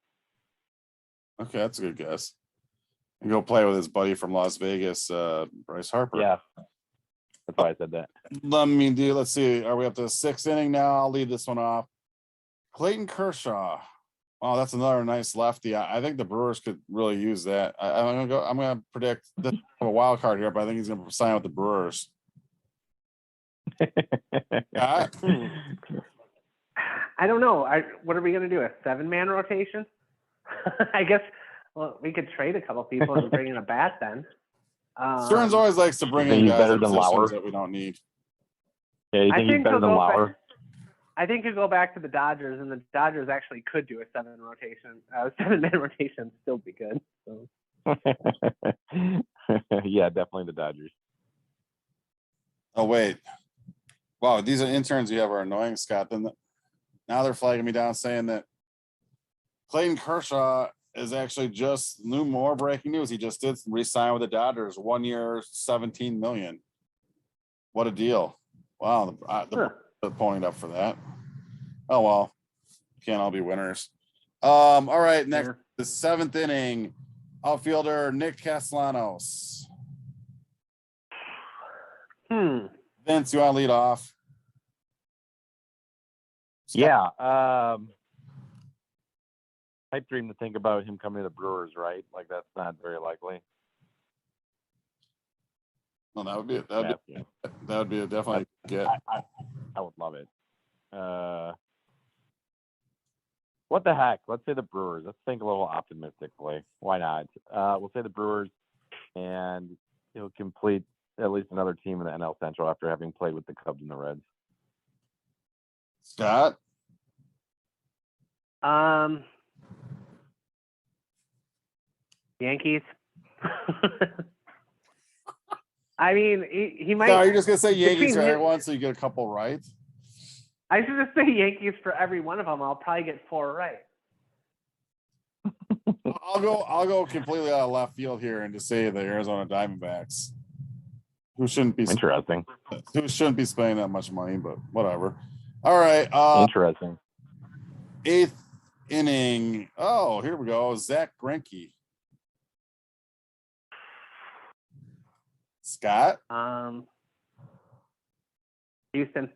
Okay, that's a good guess. And go play with his buddy from Las Vegas, Bryce Harper. Yeah, that's why I said that. Let's see. Are we up to the sixth inning now? I'll lead this one off. Clayton Kershaw. Oh, that's another nice lefty. I think the Brewers could really use that. I'm gonna predict a wild card here, but I think he's gonna sign with the Brewers. I don't know. What are we gonna do? A 7-man rotation? I guess. Well, we could trade a couple people and bring in a bat then. Stearns always likes to bring in guys better than Lauer that we don't need. Yeah, you think he's better than Lauer? I think he'd go back to the Dodgers, and the Dodgers actually could do a 7-man rotation, still be good. So. Yeah, definitely the Dodgers. Oh wait, wow! These are interns you have are annoying, Scott. Then now they're flagging me down saying that Clayton Kershaw is actually just more breaking news. He just did re-sign with the Dodgers, 1 year, $17 million. What a deal! Wow, they're ponying up for that. Oh well, can't all be winners. All right, next the 7th inning, outfielder Nick Castellanos. Vince, you want to lead off? Yeah. Pipe dream to think about him coming to the Brewers, right? Like that's not very likely. No, that would be a definitely get. I would love it. What the heck? Let's say the Brewers. Let's think a little optimistically. Why not? We'll say the Brewers, and he'll complete at least another team in the NL Central after having played with the Cubs and the Reds. Scott? Yankees. I mean, he might. So are you just gonna say Yankees for everyone, so you get a couple right? I should just say Yankees for every one of them. I'll probably get 4 right. I'll go completely out of left field here and just say the Arizona Diamondbacks, who shouldn't be interesting. Who shouldn't be spending that much money, but whatever. All right. Interesting. 8th inning. Oh, here we go. Zach Greinke. Scott? Houston.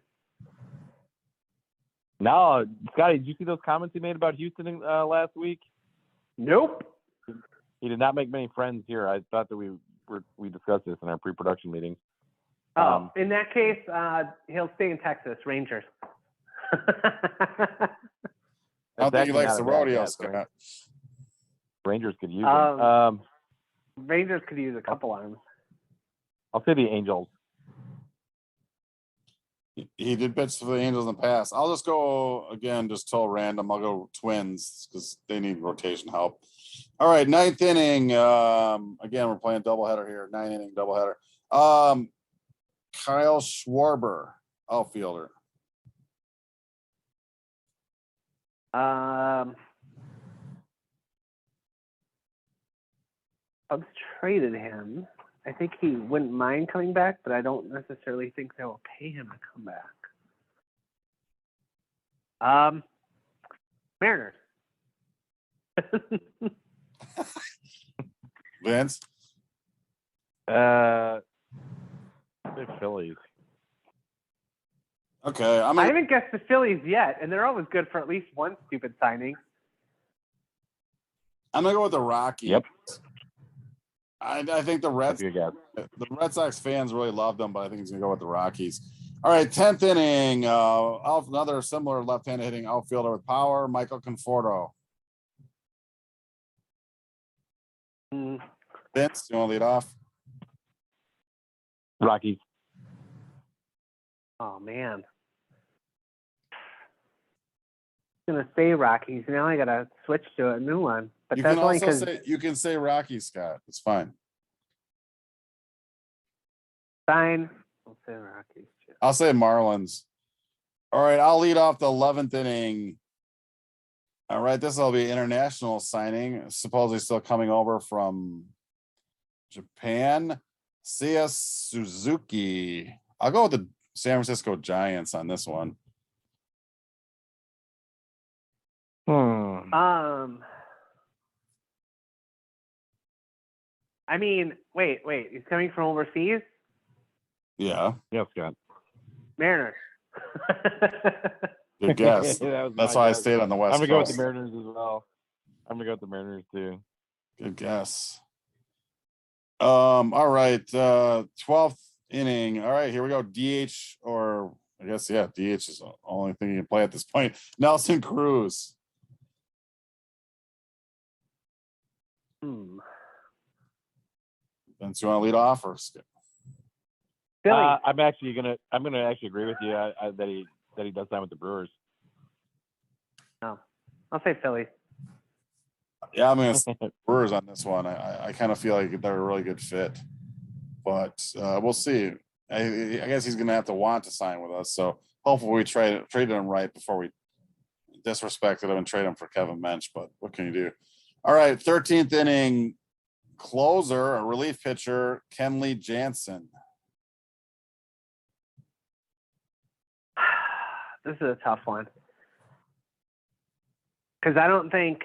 No, Scotty, did you see those comments he made about Houston last week? Nope. He did not make many friends here. I thought that we discussed this in our pre-production meeting. In that case, he'll stay in Texas, Rangers. I don't think he likes the rodeo, Scott. Rangers could use him. Rangers could use a couple arms. I'll say the Angels. He did pitch for the Angels in the past. I'll just go again, just totally random. I'll go Twins because they need rotation help. All right, 9th inning. Again, we're playing doubleheader here. 9-inning doubleheader. Kyle Schwarber, outfielder. Cubs traded him. I think he wouldn't mind coming back, but I don't necessarily think they will pay him to come back. Mariners. Vince? The Phillies. Okay. I haven't guessed the Phillies yet, and they're always good for at least one stupid signing. I'm going to go with the Rockies. Yep. I think the Red Sox fans really love them, but I think he's going to go with the Rockies. All right, 10th inning. Another similar left-handed hitting outfielder with power, Michael Conforto. Vince, you want to lead off? Rockies. Oh, man. I'm going to say Rockies. Now I got to switch to a new one. But You that's can only also because say, you can say Rockies, Scott. It's fine. Fine. I'll say Rockies. Too. I'll say Marlins. All right, I'll lead off the 11th inning. All right, this will be international signing. Supposedly still coming over from Japan. Seiya Suzuki. I'll go with the San Francisco Giants on this one. I mean, wait. He's coming from overseas? Yeah. Yes, Scott. Mariners. Good guess. That's why I stayed on the West I'm going to go with Coast. the Mariners as well. I'm going to go with the Mariners too. Good guess. All right. 12th inning. All right, here we go. DH, or I guess, yeah, DH is the only thing you can play at this point. Nelson Cruz. Vince, you want to lead off or skip? I'm gonna actually agree with you that he does sign with the Brewers. No, I'll say Philly. Yeah, I'm gonna say Brewers on this one. I kind of feel like they're a really good fit, but we'll see. I guess he's gonna have to want to sign with us. So hopefully we trade him right before we disrespected him and trade him for Kevin Mench, but what can you do? All right, 13th inning closer, a relief pitcher, Kenley Jansen. This is a tough one. Because I don't think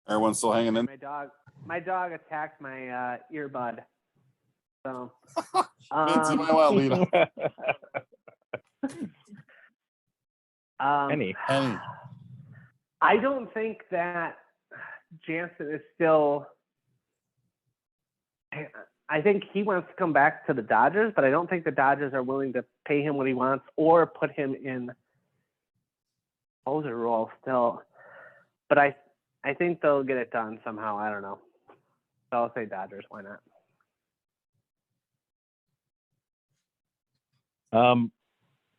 Everyone's still hanging in. my dog attacked my earbud. So Vince, you might want to lead off. Any. I don't think that Jansen is still. I think he wants to come back to the Dodgers, but I don't think the Dodgers are willing to pay him what he wants or put him in closer role still. But I think they'll get it done somehow. I don't know. So I'll say Dodgers. Why not?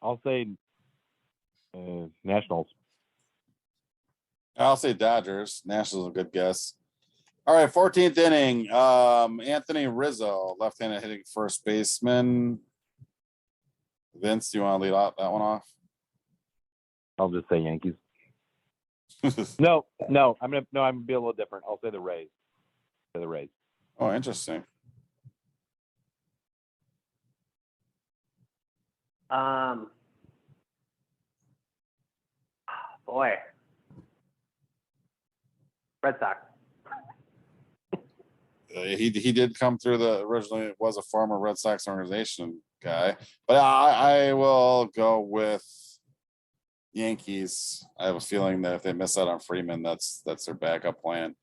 I'll say Nationals. I'll say Dodgers. Nationals is a good guess. All right, 14th inning. Anthony Rizzo, left-handed hitting first baseman. Vince, do you want to lead off that one off? I'll just say Yankees. No, I'm gonna be a little different. I'll say the Rays. Say the Rays. Oh, interesting. Boy. Red Sox. He did come through originally was a former Red Sox organization guy, but I will go with Yankees. I have a feeling that if they miss out on Freeman, that's their backup plan.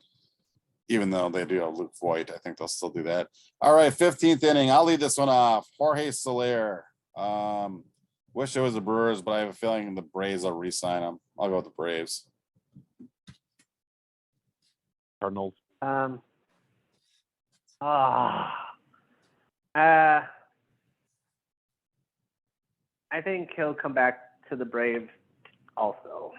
Even though they do have Luke Voigt, I think they'll still do that. All right, 15th inning. I'll lead this one off. Jorge Soler. Wish it was the Brewers, but I have a feeling the Braves will re-sign him. I'll go with the Braves. Cardinals. I think he'll come back to the Braves also.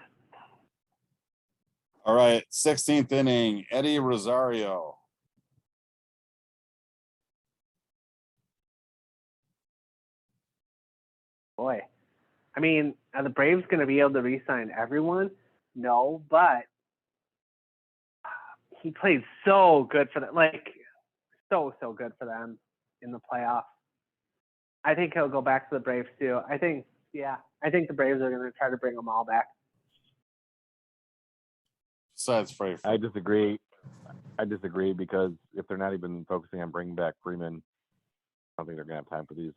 All right, 16th inning, Eddie Rosario. Boy, I mean, are the Braves going to be able to re-sign everyone? No, but he played so good for them, so good for them in the playoffs. I think he'll go back to the Braves too. I think the Braves are going to try to bring them all back. Besides Freddy I disagree because if they're not even focusing on bringing back Freeman, I don't think they're going to have time for these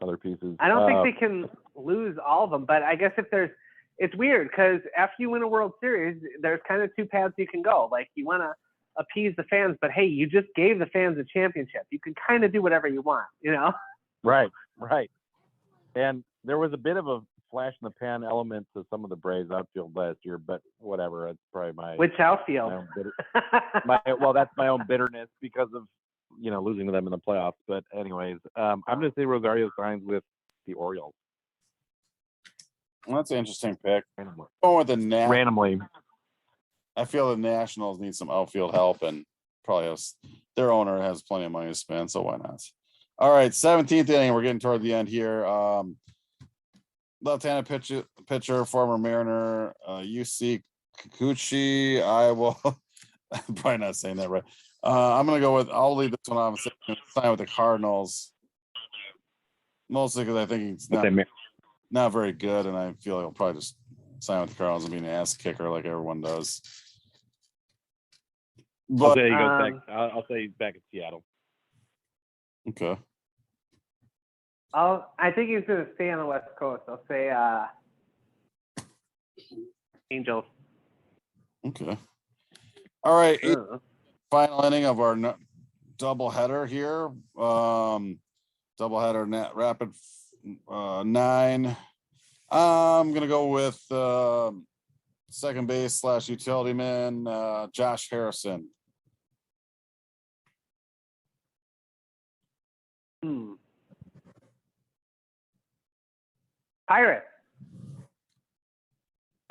other pieces. I don't think they can lose all of them, but I guess it's weird because after you win a World Series, there's kind of two paths you can go. Like you want to appease the fans, but hey, you just gave the fans a championship. You can kind of do whatever you want, you know? Right. And there was a bit of a flash in the pan element to some of the Braves outfield last year, but whatever. It's probably which outfield? That's my own bitterness because of losing to them in the playoffs. But anyways, I'm going to say Rosario signs with the Orioles. Well, that's an interesting pick. Going with the randomly. I feel the Nationals need some outfield help, and probably their owner has plenty of money to spend, so why not? All right, 17th inning. We're getting toward the end here. Left-handed pitcher, former Mariner, UC Kikuchi. I will. I'm probably not saying that right. I'm going to go with. I'll leave this one off and sign with the Cardinals, mostly because I think he's not very good, and I feel like he'll probably just sign with the Cardinals and be an ass kicker like everyone does. But I'll say he's back in Seattle. Okay. I think he's going to stay on the West Coast. I'll say Angels. Okay. All right. Final inning of our doubleheader here. Doubleheader net rapid 9. I'm going to go with second base / utility man, Josh Harrison. Pirates.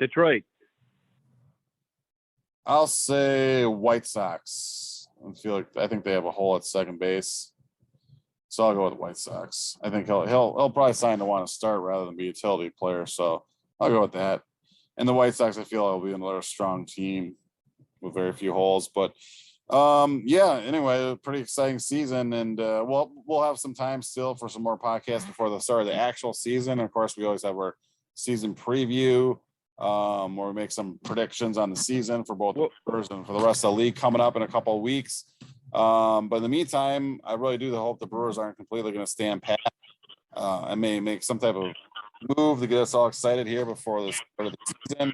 Detroit. I'll say White Sox. I think they have a hole at second base. So I'll go with the White Sox. I think he'll probably sign to want to start rather than be a utility player. So I'll go with that. And the White Sox, I feel, will be another strong team with very few holes. But anyway, a pretty exciting season, and we'll have some time still for some more podcasts before the start of the actual season. Of course, we always have our season preview where we make some predictions on the season for both the Brewers and for the rest of the league coming up in a couple of weeks. But in the meantime, I really do hope the Brewers aren't completely going to stand pat. I may make some type of move to get us all excited here before the start of the season,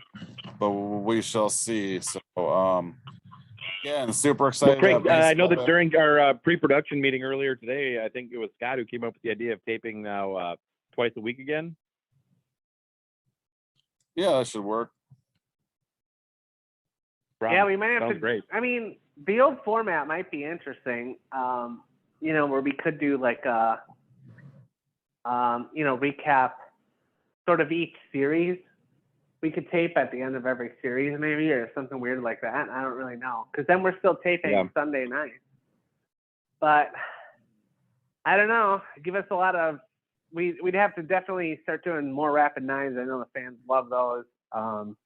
but we shall see. So, and super excited. Well, Craig, I know that during our pre-production meeting earlier today, I think it was Scott who came up with the idea of taping now twice a week again. Yeah, that should work. Yeah, we might have Sounds to. Great. I mean, the old format might be interesting. Where we could do like a, recap sort of each series. We could tape at the end of every series maybe, or something weird like that. I don't really know, because then we're still taping Sunday night. But I don't know. Give us a lot of. We'd have to definitely start doing more rapid nines. I know the fans love those. And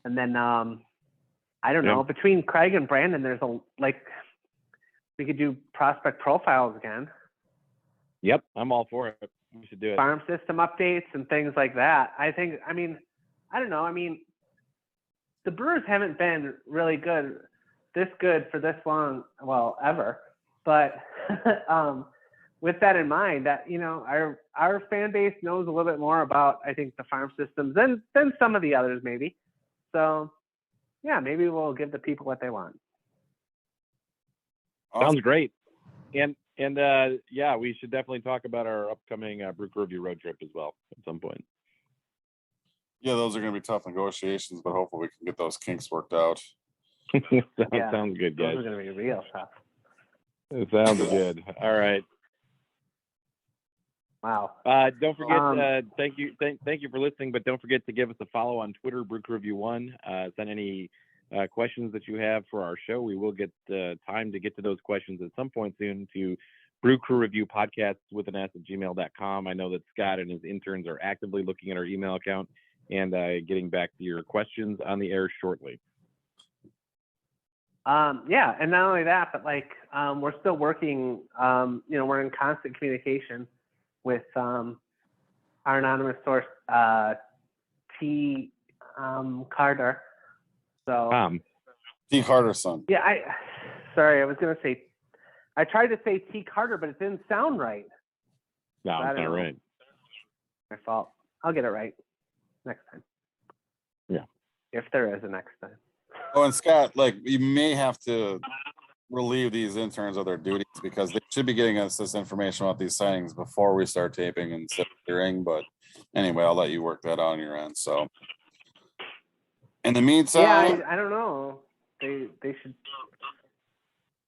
then I don't know. Between Craig and Brandon, there's we could do prospect profiles again. Yep, I'm all for it. We should do it. Farm system updates and things like that. I don't know. The Brewers haven't been really this good for this long, well, ever. But with that in mind, that our fan base knows a little bit more about, I think, the farm systems than some of the others maybe. So yeah, maybe we'll give the people what they want. Awesome. Sounds great. And we should definitely talk about our upcoming Brew Crew Review road trip as well at some point. Yeah, those are going to be tough negotiations, but hopefully we can get those kinks worked out. Sounds good, guys. Those are going to be real tough. It sounds good. All right. Wow. Don't forget, thank you for listening, but don't forget to give us a follow on Twitter, Brew Crew Review 1. Send any questions that you have for our show. We will get time to get to those questions at some point soon to Brew Crew Review Podcast with an s@gmail.com. I know that Scott and his interns are actively looking at our email account and getting back to your questions on the air shortly. And not only that, but we're still working, we're in constant communication with our anonymous source, T. Carter. So T. Carter's son. Yeah, I was gonna say, I tried to say T. Carter, but it didn't sound right. No, it's not right. My fault. I'll get it right next time. Yeah. If there is a next time. Oh, and Scott, you may have to relieve these interns of their duties because they should be getting us this information about these signings before we start taping and hearing. But anyway, I'll let you work that out on your end. So in the meantime, I don't know. They should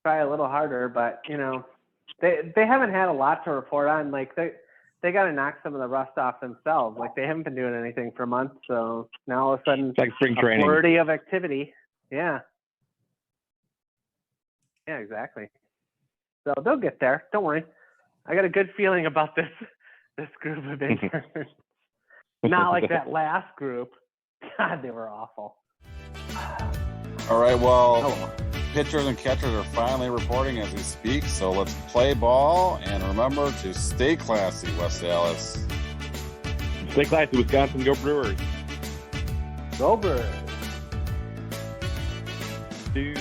try a little harder, but they haven't had a lot to report on. They got to knock some of the rust off themselves. They haven't been doing anything for months, so now all of a sudden, it's like spring training. A flurry of activity. Yeah. Yeah, exactly. So they'll get there. Don't worry. I got a good feeling about this group of interns. Not like that last group. God, they were awful. All right, well, pitchers and catchers are finally reporting as we speak, so let's play ball and remember to stay classy, West Dallas. Stay classy, Wisconsin. Go Brewers. Go Brewers. Do.